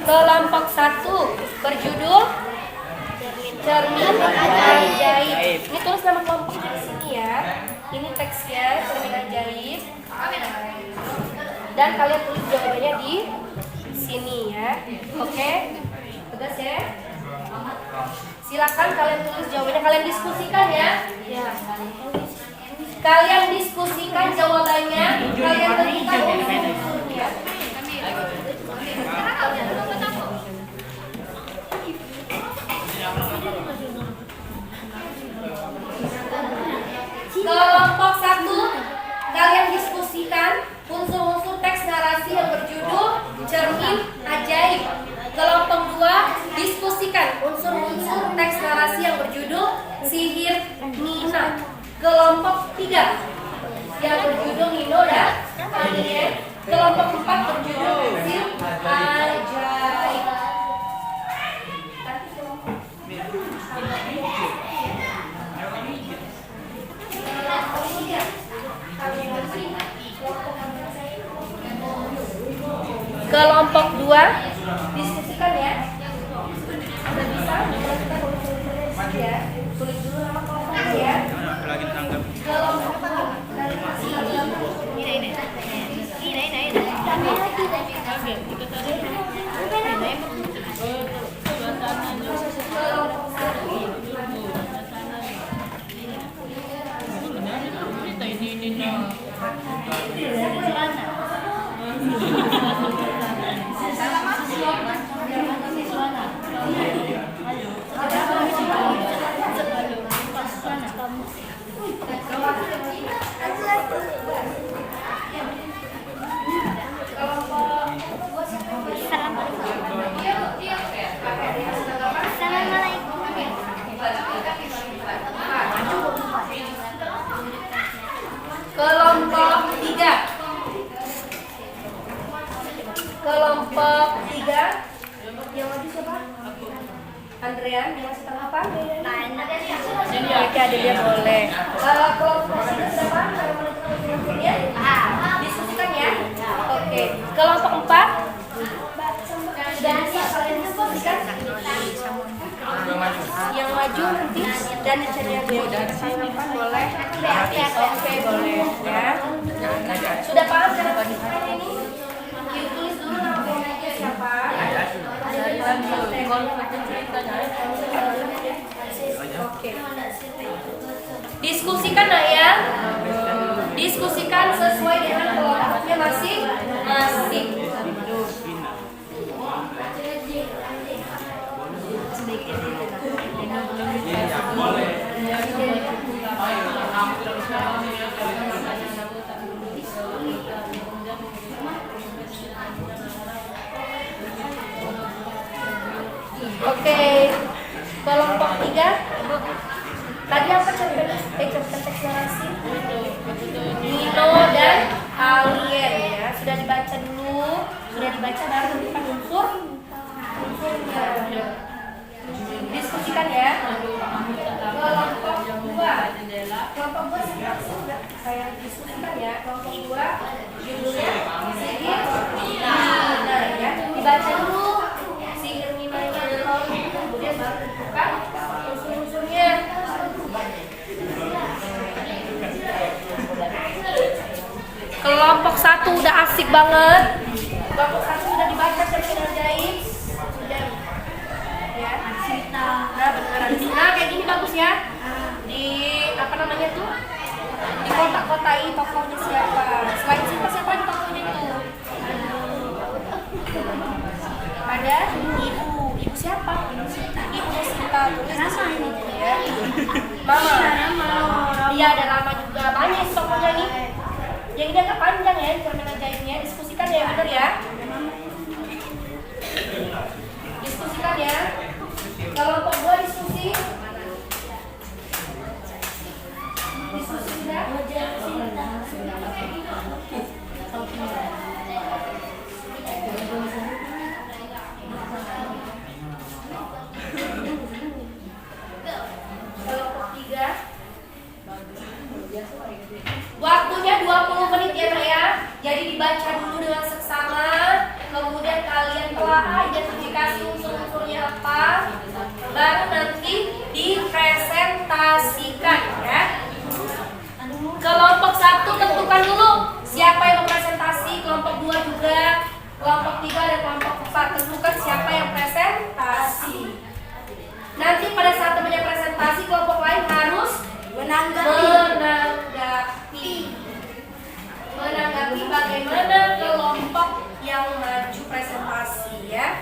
Speaker 5: Kelompok 1 berjudul Cermin Ajaib. Ini tulis nama kelompoknya di sini ya. Ini teksnya Cermin Ajaib. Dan kalian tulis jawabannya di sini ya. Oke, tegas ya. Silakan kalian tulis jawabannya. Kalian diskusikan ya. Kalian diskusikan jawabannya. Kalian tentukan unsur-unsurnya. Kelompok 1, kalian diskusikan unsur-unsur teks narasi yang berjudul Cermin Ajaib. Kelompok 2, diskusikan unsur-unsur teks narasi yang berjudul Sihir Nina. Kelompok 3 yang berjudul Nino dan Alien. Kelompok 4 berjudul Pensil Ajaib. Kelompok 2 diskusikan ya. Sudah bisa? Mulai kita tulis ya. Tulis dulu nama kelompoknya ya. Kelompok 3 yang maju siapa? Andrean, yang masih tengah apa? Oke, ada dia boleh. Kelompok 3 siapa? Diskusikan ya. Oke, kelompok 4 sudah bisa kalian diskusikan? Yang maju nanti dan yang boleh. Oke, boleh ya. Sudah paham cara ini? Tulis dulu namanya. Oke. Diskusikan nak ya. Diskusikan sesuai dengan kelompoknya masing-masing. Oke, kelompok 3. Tadi apa cerpen teks narasi? Nino dan Alien ya. Sudah dibaca dulu. Sudah dibaca baru kita unsurnya. Diskusikan ya. Kelompok 2. Kelompok 2 sudah saya diskusikan ya. Kelompok 2 judulnya Sihir Mina ya. Dibaca dulu Sihir Mina kemudian baru tentukan unsur-unsurnya. Kelompok 1 udah asik banget. Kelompok 1 udah dibaca cerpen ajaib. Sudah. Ya. Nah, beneran. Nah, kayak gini bagus ya. Di apa namanya tuh? Di kotak-kotai tokohnya siapa. Selain siapa di tokohnya itu? Ada ibu. Ibu siapa? Ibu Sinta. Tulis di sini ya. Mama. Iya, ada Rama juga. Banyak tokohnya nih. Yang ini agak panjang ya, cerpen ajaibnya. Diskusikan ya, bener ya. Diskusikan ya. Kelompok 2 diskusi. Diskusi sudah. Kelompok 3. Waktunya 20 menit ya nak ya. Jadi dibaca dulu dengan seksama. Kemudian kalian telah identifikasi unsur-unsurnya apa. Baru nanti dipresentasikan ya. Kelompok 1 tentukan dulu siapa yang mempresentasi. Kelompok 2 juga. Kelompok 3 dan kelompok 4 tentukan siapa yang presentasi. Nanti pada saat temannya presentasi, kelompok lain harus menanggapi bagaimana kelompok yang maju presentasi ya.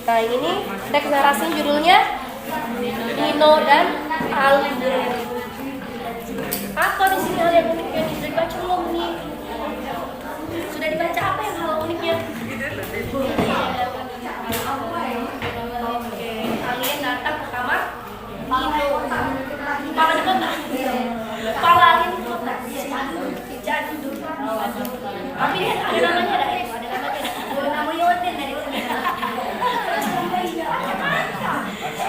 Speaker 5: Nah ini teks narasi judulnya Nino dan Alien. Apa di sini hal yang uniknya? Sudah dibaca belum nih? Sudah dibaca apa yang hal uniknya? Oke, Alien datang ke kamar Nino. Kepala di kota. Kepala Alien di kota. Jadul. Tapi ada namanya ada. Nama Yoden dari sini.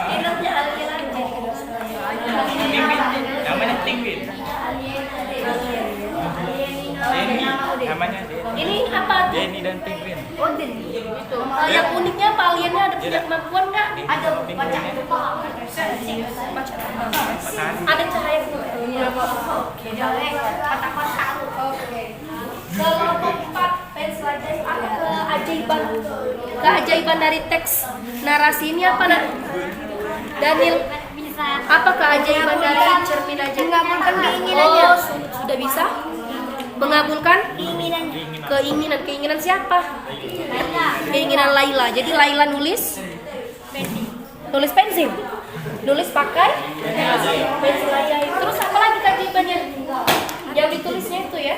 Speaker 5: Enaknya Alien aja.
Speaker 8: Namanya Tingwin. Namanya
Speaker 5: Ini apa tuh?
Speaker 8: Denny dan Tingwin.
Speaker 5: Oh, Denny. Itu. Yang uniknya apa aliennya ada punya kemampuan nggak? Ada baca kepala. Ada cahaya oke, kotak-kotak. Oke. Kelompok 4 pensil ajaib. Apa keajaiban dari teks narasi ini apa nak? Daniel, apa keajaiban dari cermin ajaib? Mengabulkan keinginannya. Oh, sudah bisa? Mengabulkan keinginan siapa? Keinginan Laila. Jadi Laila nulis pensil. Nulis pakai pensil ajaib. Terus apa lagi keajaibannya? Yang ditulisnya itu ya?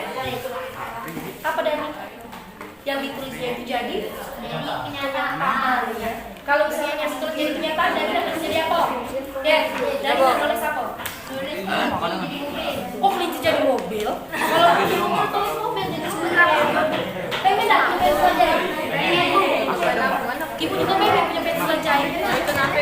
Speaker 5: Apa Dani? Yang ditulisnya itu jadi kenyataan ya. Kalau misalnya yang ditulis jadi kenyataan, Dani akan jadi apa? Ya, Dani akan nulis apa? Oh, kelinci jadi mobil. Kalau tulis mobil jadi sepeda. Pengen tak punya pensil ajaib? Ibu juga pengen punya pensil ajaib. Itu kenapa?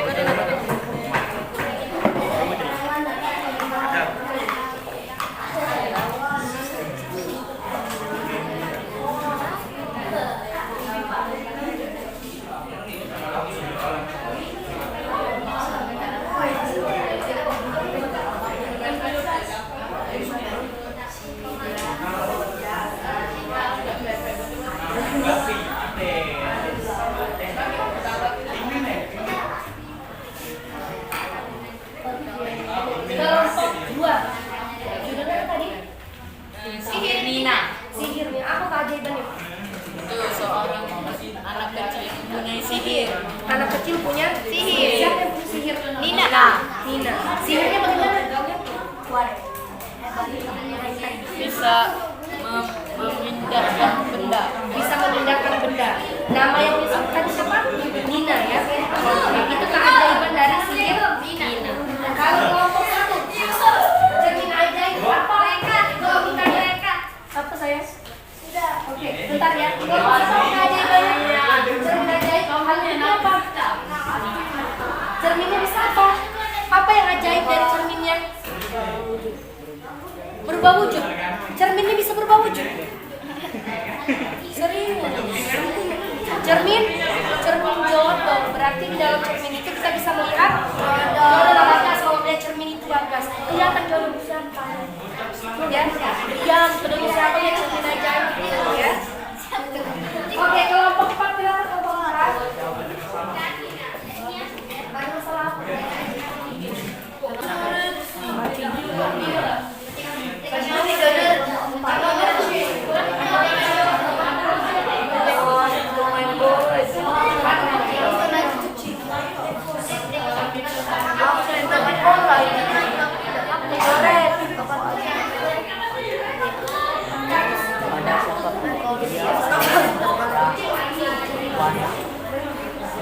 Speaker 5: sihir. Anak kecil punya sihir. Siapa yang punya sihir?
Speaker 4: Nina.
Speaker 5: Nina. Sihirnya bagaimana?
Speaker 2: Bisa memindahkan benda.
Speaker 5: Bisa memindahkan benda. Nama yang disebutkan siapa? Nina ya. Itu keajaiban dari sihir Nina. Kalau kelompok 1 cermin ajaib apa? Bukan mereka. Apa saya? Oke, bentar ya. Kelompok 1 keajaibannya cermin ajaib. Hal ini apa? Cerminnya bisa apa? Apa yang ajaib dari cerminnya? Berubah wujud. Cerminnya bisa berubah wujud. Serius. Cermin jodoh. Berarti di dalam cermin itu kita bisa melihat jodoh Bagas. Kalau melihat cermin itu Bagas, kelihatan jodoh siapa? Ya, yang jodoh siapa ya cermin aja gitu ya. Oke, kelompok 4 berapa kelompok 4? Ada masalah apa?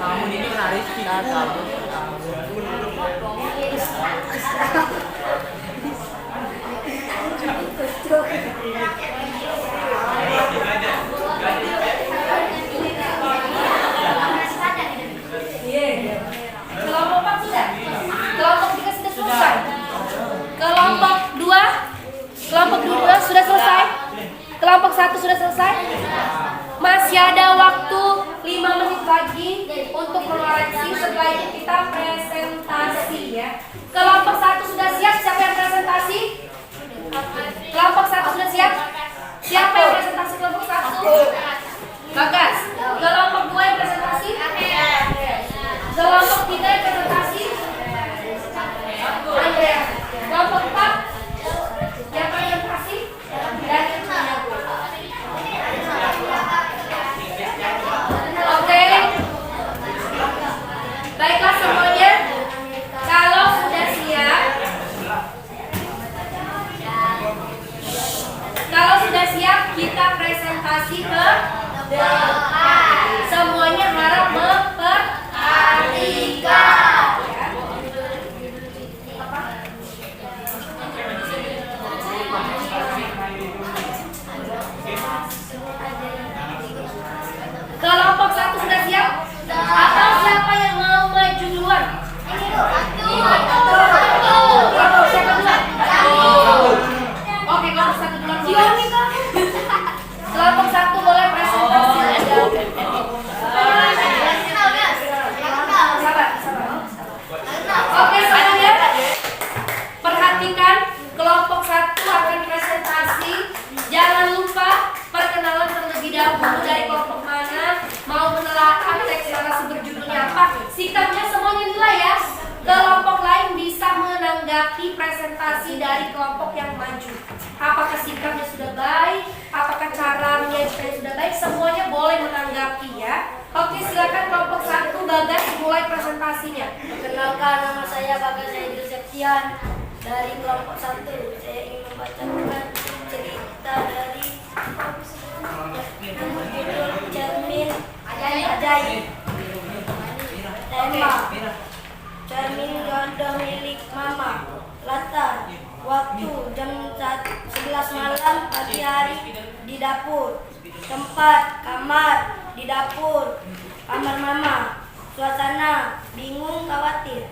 Speaker 8: Namun ini menarik kita
Speaker 5: Kelompok 4 sudah. Kelompok 3 sudah selesai. Kelompok 2 sudah selesai. Kelompok 1 sudah selesai. Masih ada waktu 5 menit lagi untuk mengoreksi. Setelah itu kita presentasi ya. Kelompok 1 sudah siap. Siapa yang presentasi? Kelompok 1 sudah siap. Siapa yang presentasi kelompok 1? Bagas. Kelompok 2 yang presentasi? Kelompok 3 yang presentasi? Andrea. Kelompok 4 yang presentasi? Dan oke. Baiklah semuanya. Kalau sudah siap, kita presentasi ke depan. Semuanya harap memperhatikan. Kelompok 1 sudah siap? Atau siapa yang mau maju duluan? Kelompok siapa duluan? Oke, kelompok 1 duluan. Kelompok 1 boleh presentasi. Oke, semuanya perhatikan, kelompok 1 akan presentasi. Jangan lupa perkenalan terlebih dahulu dari kelompok mana, mau menelaah teks narasi berjudulnya apa. Sikapnya semuanya nilai ya. Kelompok lain bisa menanggapi presentasi dari kelompok yang maju. Apakah sikapnya sudah baik, apakah caranya sudah baik, semuanya boleh menanggapi ya. Oke, silakan kelompok 1, Bagas mulai presentasinya.
Speaker 3: Perkenalkan, nama saya Bagas Edi Septian dari kelompok 1. Saya ingin membacakan cerita dari judul Cermin Ajaib. Tema: cermin jodoh milik mama. Latar: waktu jam 11 malam pagi hari di dapur. Tempat: kamar di dapur, kamar mama. Suasana: bingung, khawatir.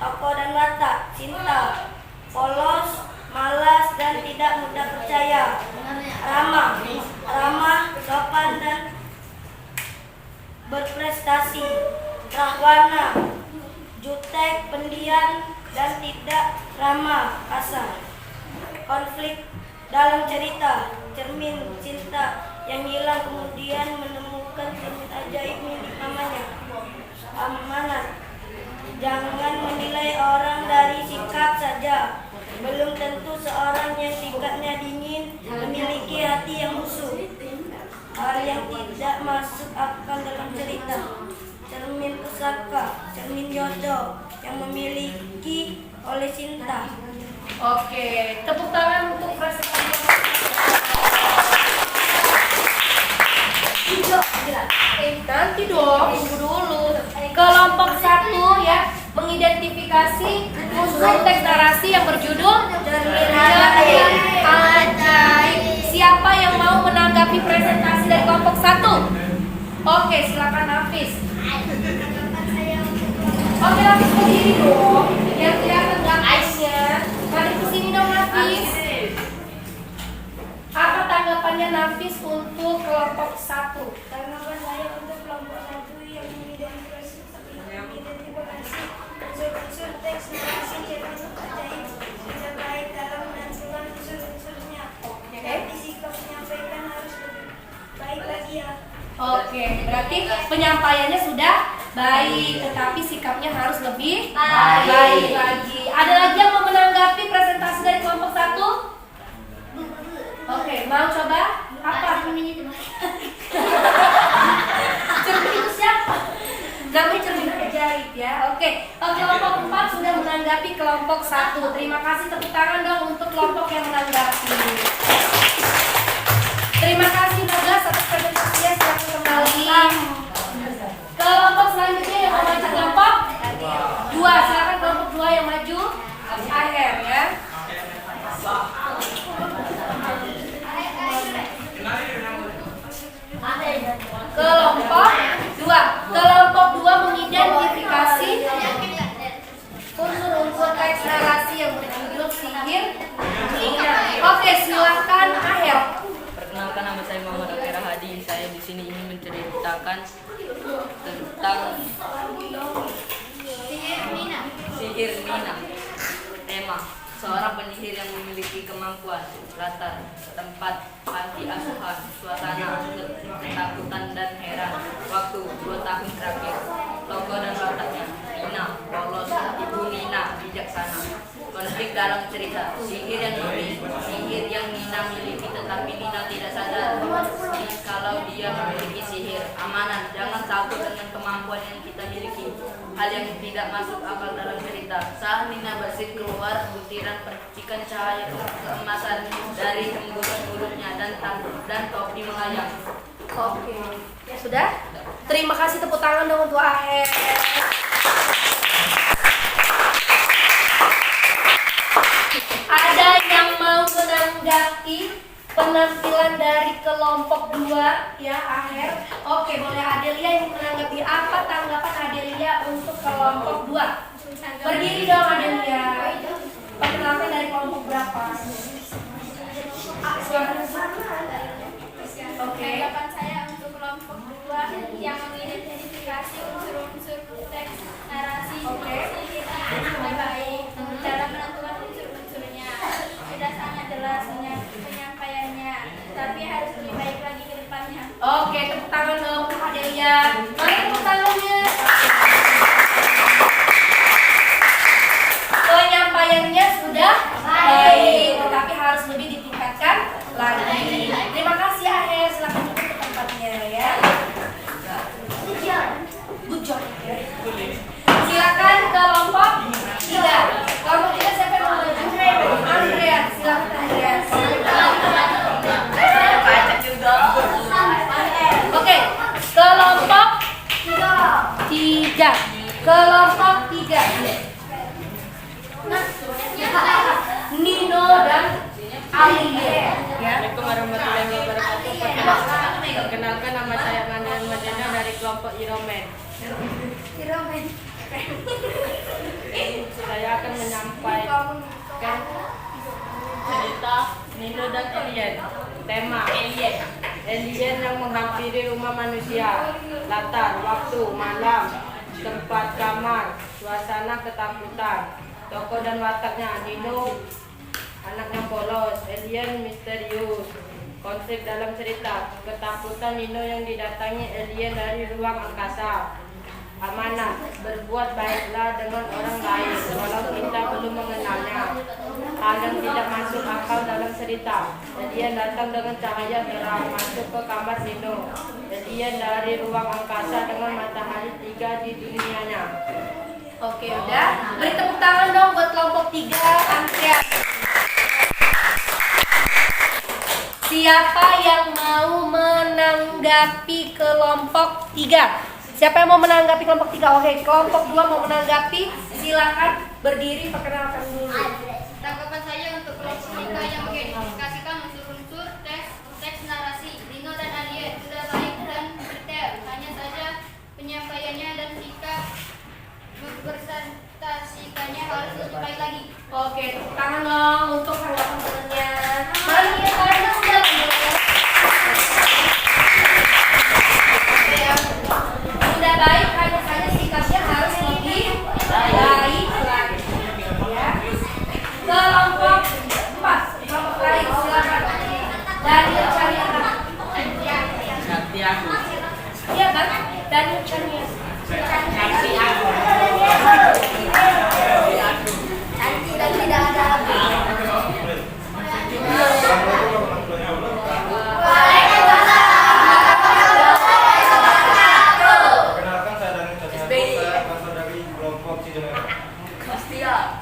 Speaker 3: Tokoh dan watak: cinta, polos, malas, dan tidak mudah percaya. Ramah, sopan, dan berprestasi. Rahwana, jutek, pendiam, dan tidak ramah, kasar. Konflik dalam cerita: cermin cinta yang hilang kemudian menemukan cermin ajaib milik mamanya. Amanat: jangan menilai orang dari sikap saja. Belum tentu seorang yang sikapnya dingin memiliki hati yang busuk. Hal yang tidak masuk akal dalam cerita: cermin pusaka, cermin jodoh yang memiliki oleh cinta.
Speaker 5: Oke, tepuk tangan untuk presentasi. Nanti dong, tunggu dulu. Kelompok 1 ya, mengidentifikasi unsur teks narasi yang berjudul Cermin Ajaib. Siapa yang mau menanggapi presentasi dari kelompok 1? Oke, silakan Nafis. Oke, Nafis berdiri dong. Yang kelihatan grafisnya. Mari kesini dong Nafis. Apa tanggapannya Nafis untuk kelompok 1?
Speaker 3: Tanggapan saya untuk kelompok 1 yang mengidentifikasi unsur-unsur teks narasi Cermin Ajaib tidak baik dalam menentukan unsur-unsurnya. Tapi sikap menyampaikan harus lebih baik lagi ya.
Speaker 5: Oke, berarti penyampaiannya sudah baik, tetapi sikapnya harus lebih baik lagi. Ada lagi yang mau menanggapi presentasi dari kelompok 1? Oke, mau coba? Apa? Cermin itu siapa? Namanya cermin ajaib ya. Oke, kelompok 4 sudah menanggapi kelompok 1. Terima kasih, tepuk tangan dong untuk kelompok yang menanggapi. Terima kasih Douglas atas presentasinya. Silakan kembali. Kelompok selanjutnya yang mau maju kelompok 2. Silakan kelompok 2 yang maju. Akhir ya. Kelompok 2. Kelompok 2 mengidentifikasi unsur-unsur teks narasi yang berjudul Sihir Nina. Oke, silakan Akhir.
Speaker 2: Perkenalkan, nama saya Muhammad Akhir Hadi. Saya di sini ingin menceritakan tentang sihir Nina. Tema: seorang penyihir yang memiliki kemampuan. Latar: tempat panti asuhan. Suasana: ketakutan dan heran. Waktu: 2 tahun terakhir. Tokoh dan wataknya: Nina, polos. Ibu Nina, bijaksana. Konflik dalam cerita: sihir yang Nina miliki, tetapi Nina tidak sadar kalau dia memiliki sihir. Amanat: jangan takut dengan kemampuan yang kita miliki. Hal yang tidak masuk akal dalam cerita: saat Nina bersin keluar butiran percikan cahaya keemasan dari hembus mulutnya dan topi melayang.
Speaker 5: Oke, ya sudah. Terima kasih, tepuk tangan dong untuk Akhir. Ada yang mau menanggapi penampilan dari kelompok 2 ya Akhir? Oke, boleh Adelia yang menanggapi. Apa tanggapan Adelia untuk kelompok 2? Berdiri dong Adelia. Perkenalkan dari kelompok berapa? Oke.
Speaker 3: Tanggapan saya untuk kelompok 2 yang mengidentifikasi unsur-unsur teks narasi sihir tidak baik dalam menentukan unsur-unsurnya. Sudah sangat jelas penyampaiannya, tapi harus lebih baik lagi ke depannya.
Speaker 5: Oke, tepuk tangan dong untuk Adelia. Mari tepuk tangannya. Penyampaiannya sudah baik, tetapi harus lebih ditingkatkan lagi. Terima kasih Akhir, silakan duduk ke tempatnya ya. Good job. Silakan kelompok 3. Kelompok 3 siapa yang mau maju? Andreas, silakan Andreas. Oke, kelompok 3. Kelompok 3. Nino dan Alia.
Speaker 8: Assalamualaikum warahmatullahi wabarakatuh. Perkenalkan, nama saya Mandan Madana dari kelompok Iromen. Saya akan menyampaikan cerita Nino dan Alien. Tema: alien yang menghampiri rumah manusia. Latar: waktu, malam. Tempat: kamar. Suasana: ketakutan. Tokoh dan wataknya: Nino, anaknya polos. Alien, misterius. Konsep dalam cerita: ketakutan Nino yang didatangi alien dari ruang angkasa. Amanah: berbuat baiklah dengan orang lain walau kita belum mengenalnya. hal yang tidak masuk akal dalam cerita. Kejadian datang dengan cahaya terang masuk ke kamar Nino. Kejadian dari ruang angkasa dengan matahari 3 di dunianya.
Speaker 5: Oke, udah. Beri tepuk tangan dong buat kelompok 3 Andrea. Siapa yang mau menanggapi kelompok 3? Siapa yang mau menanggapi kelompok 3? Oke, kelompok 2 mau menanggapi. Silakan berdiri, perkenalkan dulu.
Speaker 4: Tanggapan saya untuk kelompok kita yang mengidentifikasikan unsur-unsur teks narasi. Dino dan Alien sudah baik dan detail. Hanya saja penyampaiannya dan sikap presentasikannya harus lebih baik lagi.
Speaker 5: Oke, tepuk tangan dong untuk tanggapan temannya. Mari kita sudah sudah baik, hanya saja sikapnya harus lebih baik lagi. Ya. Kelompok 4, kelompok lain silakan. Daniel Cariana. Iya kan? Daniel Cariana.
Speaker 4: Cantik dan tidak ada apa.
Speaker 9: Perkenalkan, saya Daniel Cariana. Saya berasal dari kelompok Cijedeng.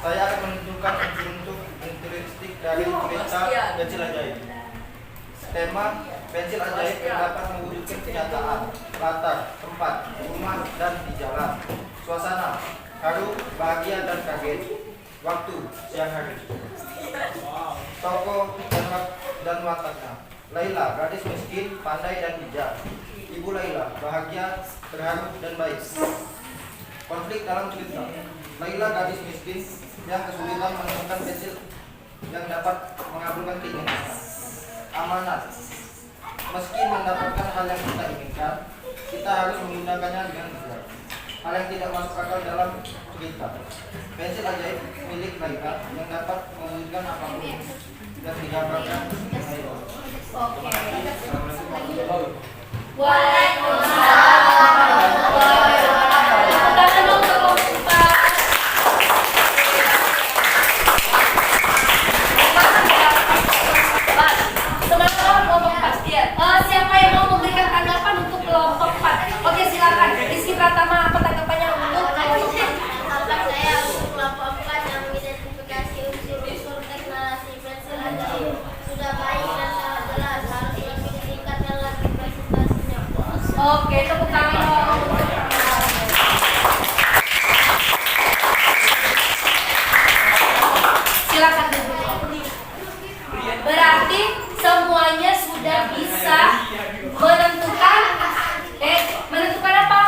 Speaker 9: Saya akan menunjukkan unsur-unsur karakteristik dari cerita Pensil Ajaib. Tema pensil ajaib yang dapat mewujudkan kenyataan, latar, tempat, rumah, dan di jalan. Suasana, haru, bahagia, dan kaget. Waktu, siang hari. Tokoh dan wataknya. Laila, gadis miskin, pandai dan bijak. Ibu Laila, bahagia, terharu, dan baik. Konflik dalam cerita. Laila, gadis miskin yang kesulitan menemukan pensil yang dapat mengabulkan keinginannya. Amanat. Meski mendapatkan hal yang kita inginkan, kita harus menggunakannya dengan bijak. Hal yang tidak masuk akal dalam cerita. Pensil ajaib milik Laila yang dapat mewujudkan apapun yang digambarkan Laila.
Speaker 5: Oke.
Speaker 9: Waalaikumsalam.
Speaker 5: Waalaikumsalam. Tangan dong ke kelompok 4. Semangat kelompok 4. Siapa yang mau memberikan tanggapan untuk kelompok 4? Oke, silakan. Rizky Pratama, apa tanggapannya untuk kelompok 4?
Speaker 4: Tanggapan saya untuk kelompok 4 yang mengidentifikasi unsur-unsur teks narasi pensil ajaib sudah baik dan sangat jelas, harus lebih ditingkatkan lagi presentasinya.
Speaker 5: Oke, tepuk tangan dong untuk silakan duduk. Berarti semuanya sudah bisa menentukan apa?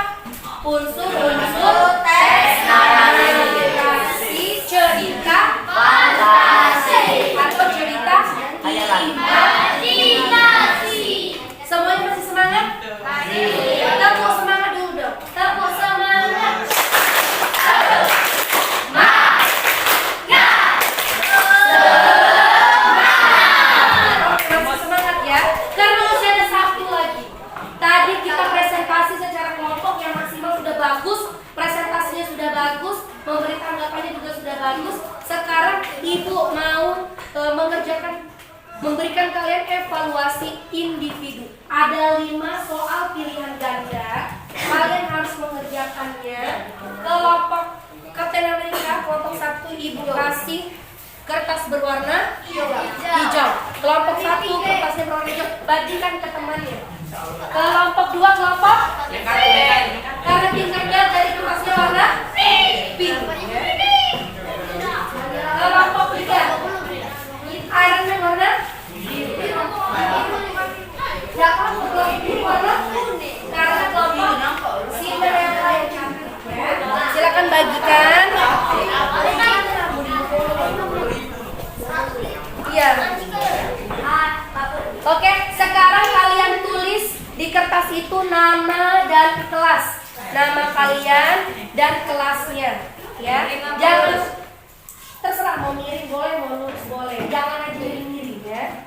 Speaker 5: Unsur-unsur teks narasi cerita fantasi atau cerita imajinasi. Semuanya masih semangat? Tepuk semangat dulu dong. Tepuk semangat. Masih semangat ya. Karena masih ada satu lagi. Tadi kita presentasi secara kelompok yang maksimal sudah bagus, presentasinya sudah bagus, memberi tanggapannya juga sudah bagus. Sekarang Ibu mau memberikan kalian evaluasi individu. Ada 5 soal pilihan ganda. Kalian harus mengerjakannya. Kelompok Kapten Amerika, kelompok 1 Ibu kasih kertas berwarna hijau. Kelompok 1 kertasnya berwarna hijau. Bagikan ke temannya. Kelompok 2 kelompok karena tingkatnya dari kertasnya warna pink. Kelompok 3 Iron Man warna ya, kelompok ini warna kuning karena kelompok Cinderella yang cantik. Silakan bagikan. Iya. Oke, sekarang kalian tulis di kertas itu nama dan kelas. Nama kalian dan kelasnya. Ya. Jangan terserah mau miring boleh, mau lurus boleh. Jangan aja miring ya.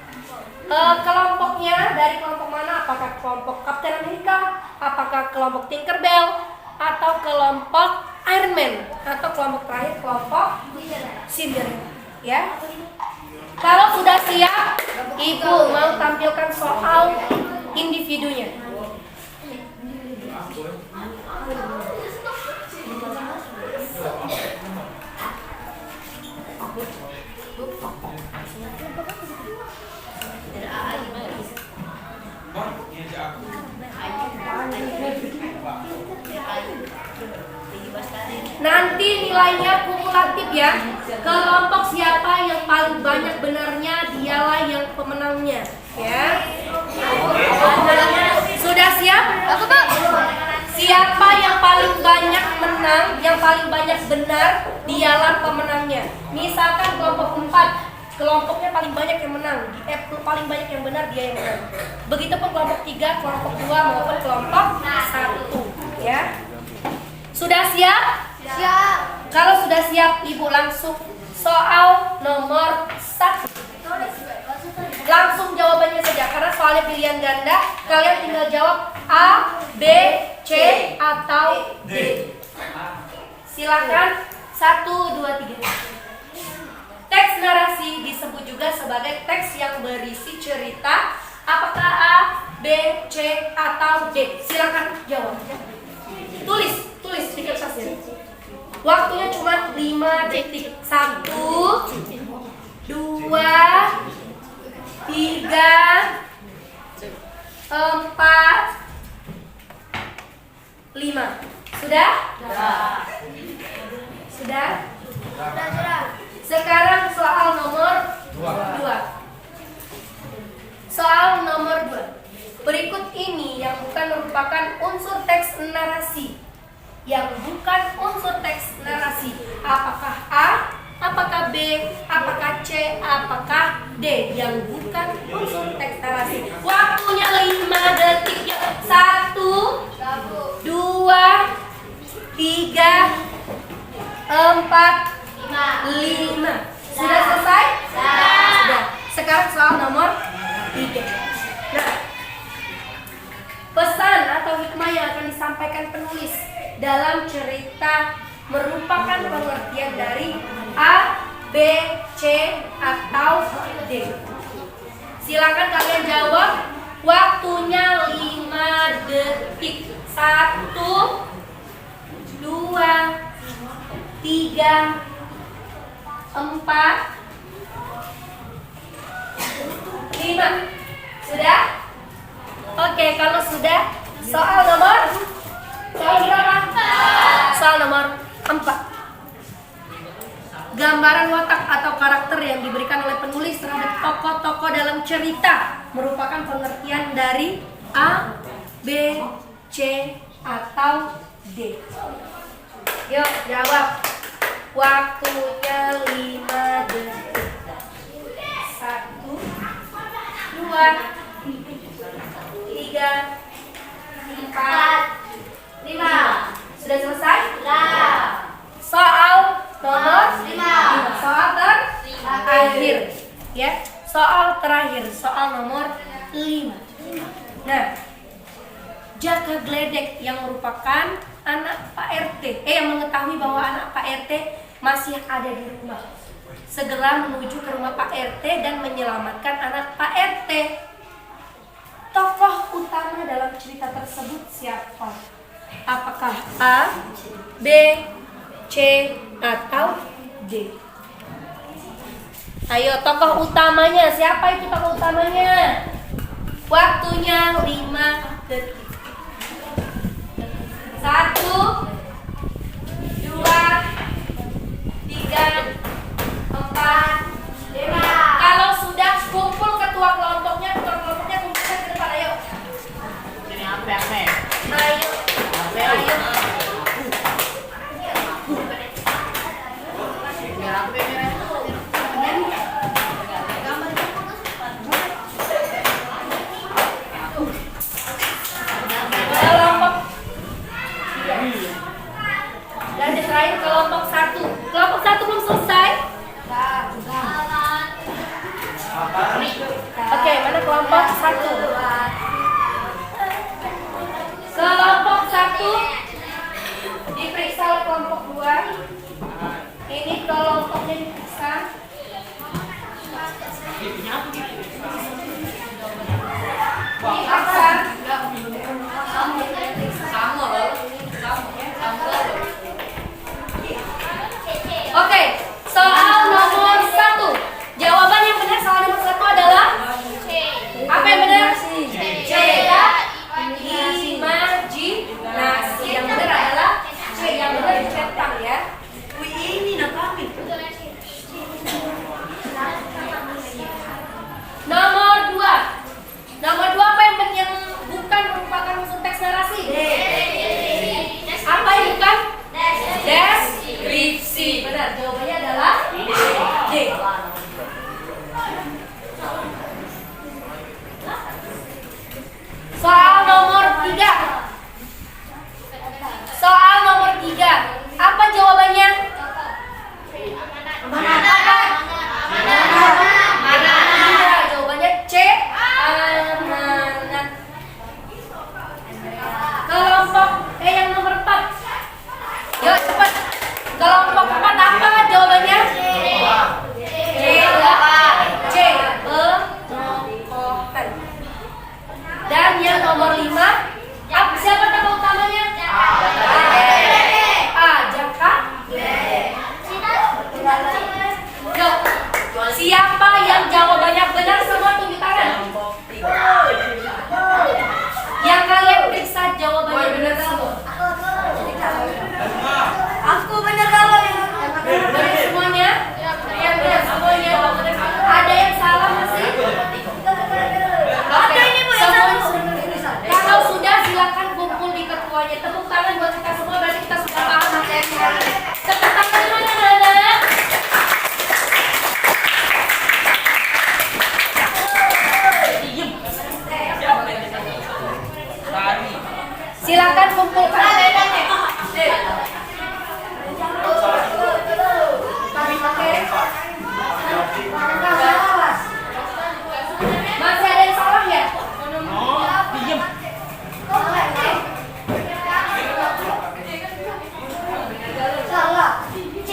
Speaker 5: Kelompoknya dari kelompok mana? Apakah kelompok Kapten Amerika? Apakah kelompok Tinkerbell? Atau kelompok Iron Man? Atau kelompok terakhir kelompok Cinderella? Ya. Kalau sudah siap, Ibu mau tampilkan soal individunya. Nanti nilainya kumulatif ya. Kelompok siapa yang paling banyak benarnya, dialah yang pemenangnya. Ya. Sudah siap? Siapa yang paling banyak menang, yang paling banyak benar, dialah pemenangnya. Misalkan kelompok 4, kelompoknya paling banyak yang menang, paling banyak yang benar, dia yang menang. Begitupun kelompok 3, kelompok 2 maupun kelompok 1. Ya. Sudah siap?
Speaker 3: Siap.
Speaker 5: Kalau sudah siap, Ibu langsung soal nomor 1. Langsung jawabannya saja, karena soalnya pilihan ganda. Kalian tinggal jawab A, B, C, atau D. Silakan. 1, 2, 3. Teks narasi disebut juga sebagai teks yang berisi cerita. Apakah A, B, C, atau D? Silakan jawab. Tulis di kertasnya. Waktunya cuma 5 detik. 1, 2, 3, 4, 5. Sudah? Sudah? Sekarang soal nomor 2. Soal nomor 2. Berikut ini yang bukan merupakan unsur teks narasi. Yang bukan unsur teks narasi. Apakah A, apakah B, apakah C, apakah D? Yang bukan unsur teks narasi. Waktunya 5 detik. 1, 2, 3, 4, 5. Sudah selesai? Sudah. Sekarang soal nomor 3. Nah, pesan atau hikmah yang akan disampaikan penulis dalam cerita merupakan pengertian dari A, B, C, atau D. Silakan kalian jawab. Waktunya 5 detik. 1, 2, 3, 4, 5. Sudah? Oke, kalau sudah, soal berapa? Soal nomor 4. Gambaran watak atau karakter yang diberikan oleh penulis terhadap tokoh-tokoh dalam cerita merupakan pengertian dari A, B, C, atau D. Yuk, jawab. Waktunya 5 detik. 1, 2, 3, 4, 5. Sudah selesai? Soal nomor 5. Soal terakhir. Ya, soal terakhir, soal nomor 5. Nah, Jaka Gledek yang merupakan anak Pak RT, yang mengetahui bahwa anak Pak RT masih ada di rumah, segera menuju ke rumah Pak RT dan menyelamatkan anak Pak RT. Tokoh utama dalam cerita tersebut siapa? Apakah A, B, C, atau D? Ayo, tokoh utamanya. Siapa itu tokoh utamanya? Waktunya 5 detik. 1, 2, 3, 4, 5. Kalau sudah kumpul ketua kelompoknya kumpulkan ke depan. Ayo. Ayo. Dan terakhir kelompok 1. Kelompok 1 belum selesai? Oke, mana kelompok 1? Kelompok 1 diperiksa oleh kelompok 2. Ini kelompoknya diperiksa. Oke, soal nomor 1. Jawaban yang benar soal nomor 1 adalah apa yang benar? C. Imajinasi. Yang benar adalah C. Yang benar dicetak ya. Nomor 2. Nomor 2 apa yang bukan merupakan unsur teks narasi? Apa yang bukan? Deskripsi. Benar, jawabannya adalah D. Soal nomor 3. Soal nomor 3. Apa jawabannya? Iya, jawabannya C. Amanat. Kelompok yang nomor 4. Yuk cepat. Kelompok 4 apa jawabannya? C. Penokohan. Dan yang nomor 5, siapa tokoh utamanya? A. Jaka. Yuk. Siapa yang jawabannya benar semua tunjuk tangan. Yang kalian periksa jawabannya benar semua. Aku benar kalau benar semuanya. Yang benar semuanya. Ada yang salah masih? Ada ini Bu yang salah. Kalau sudah silakan kumpul di ketuanya. Tepuk tangan buat kita semua berarti kita sudah paham materinya. Tepuk tangan mana-mana. Silakan kumpulkan. Masih ada yang salah ya? Salah. C.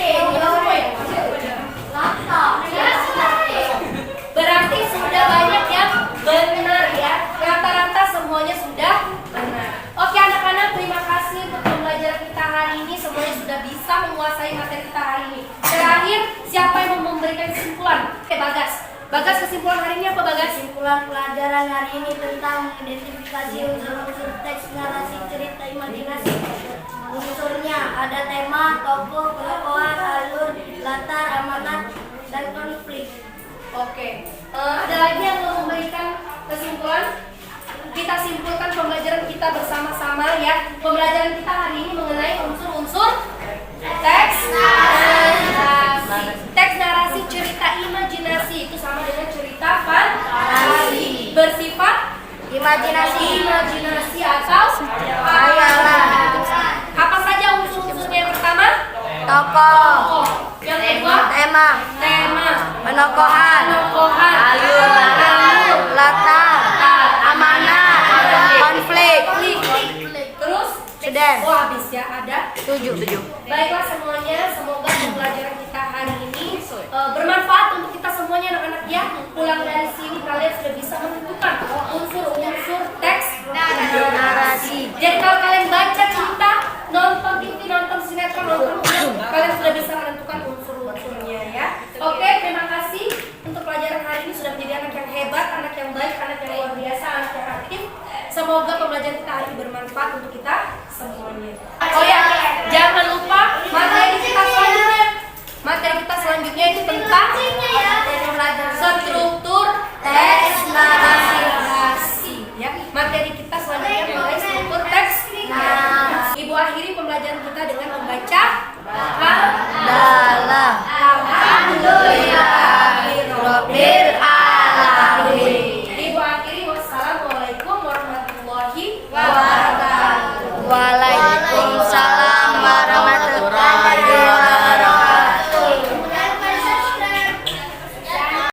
Speaker 5: Berarti sudah banyak yang benar ya. Rata-rata semuanya sudah benar. Oke anak-anak, terima kasih untuk pembelajaran kita hari ini. Semuanya sudah bisa menguasai materi kita hari ini. Terakhir, siapa yang mau memberikan kesimpulan? Bagas. Bagas, kesimpulan hari ini apa Bagas?
Speaker 3: Kesimpulan pelajaran hari ini tentang identifikasi unsur-unsur teks narasi cerita imajinasi. Unsurnya ada tema, tokoh, penokohan, alur, latar, amanat, dan konflik.
Speaker 5: Oke. Ada lagi yang mau memberikan kesimpulan? Kita simpulkan pembelajaran kita bersama-sama ya. Pembelajaran kita hari ini mengenai unsur-unsur teks narasi. Teks narasi cerita imajinasi itu sama dengan cerita fantasi. Bersifat imajinasi atau khayalan. Apa saja unsur-unsurnya? Yang pertama,
Speaker 3: Tokoh.
Speaker 5: Yang kedua,
Speaker 3: Tema. Penokohan.
Speaker 5: Alur,
Speaker 3: Latar. Amanat. Konflik.
Speaker 5: Terus
Speaker 3: Sudah.
Speaker 5: oh habis ya, ada
Speaker 3: 7.
Speaker 5: Baiklah semuanya, semoga pembelajaran kita hari ini bermanfaat untuk kita semuanya anak-anak ya. Pulang dari sini kalian sudah bisa menentukan unsur-unsur teks narasi. Jadi kalau kalian baca cerita, nonton TV, nonton sinetron, nonton film, kalian sudah bisa menentukan unsur-unsurnya ya. Oke, terima kasih untuk pelajaran hari ini sudah menjadi anak yang hebat, anak yang baik, anak yang luar biasa, anak yang aktif. Semoga pembelajaran kita hari ini bermanfaat untuk kita semuanya. Oh ya, jangan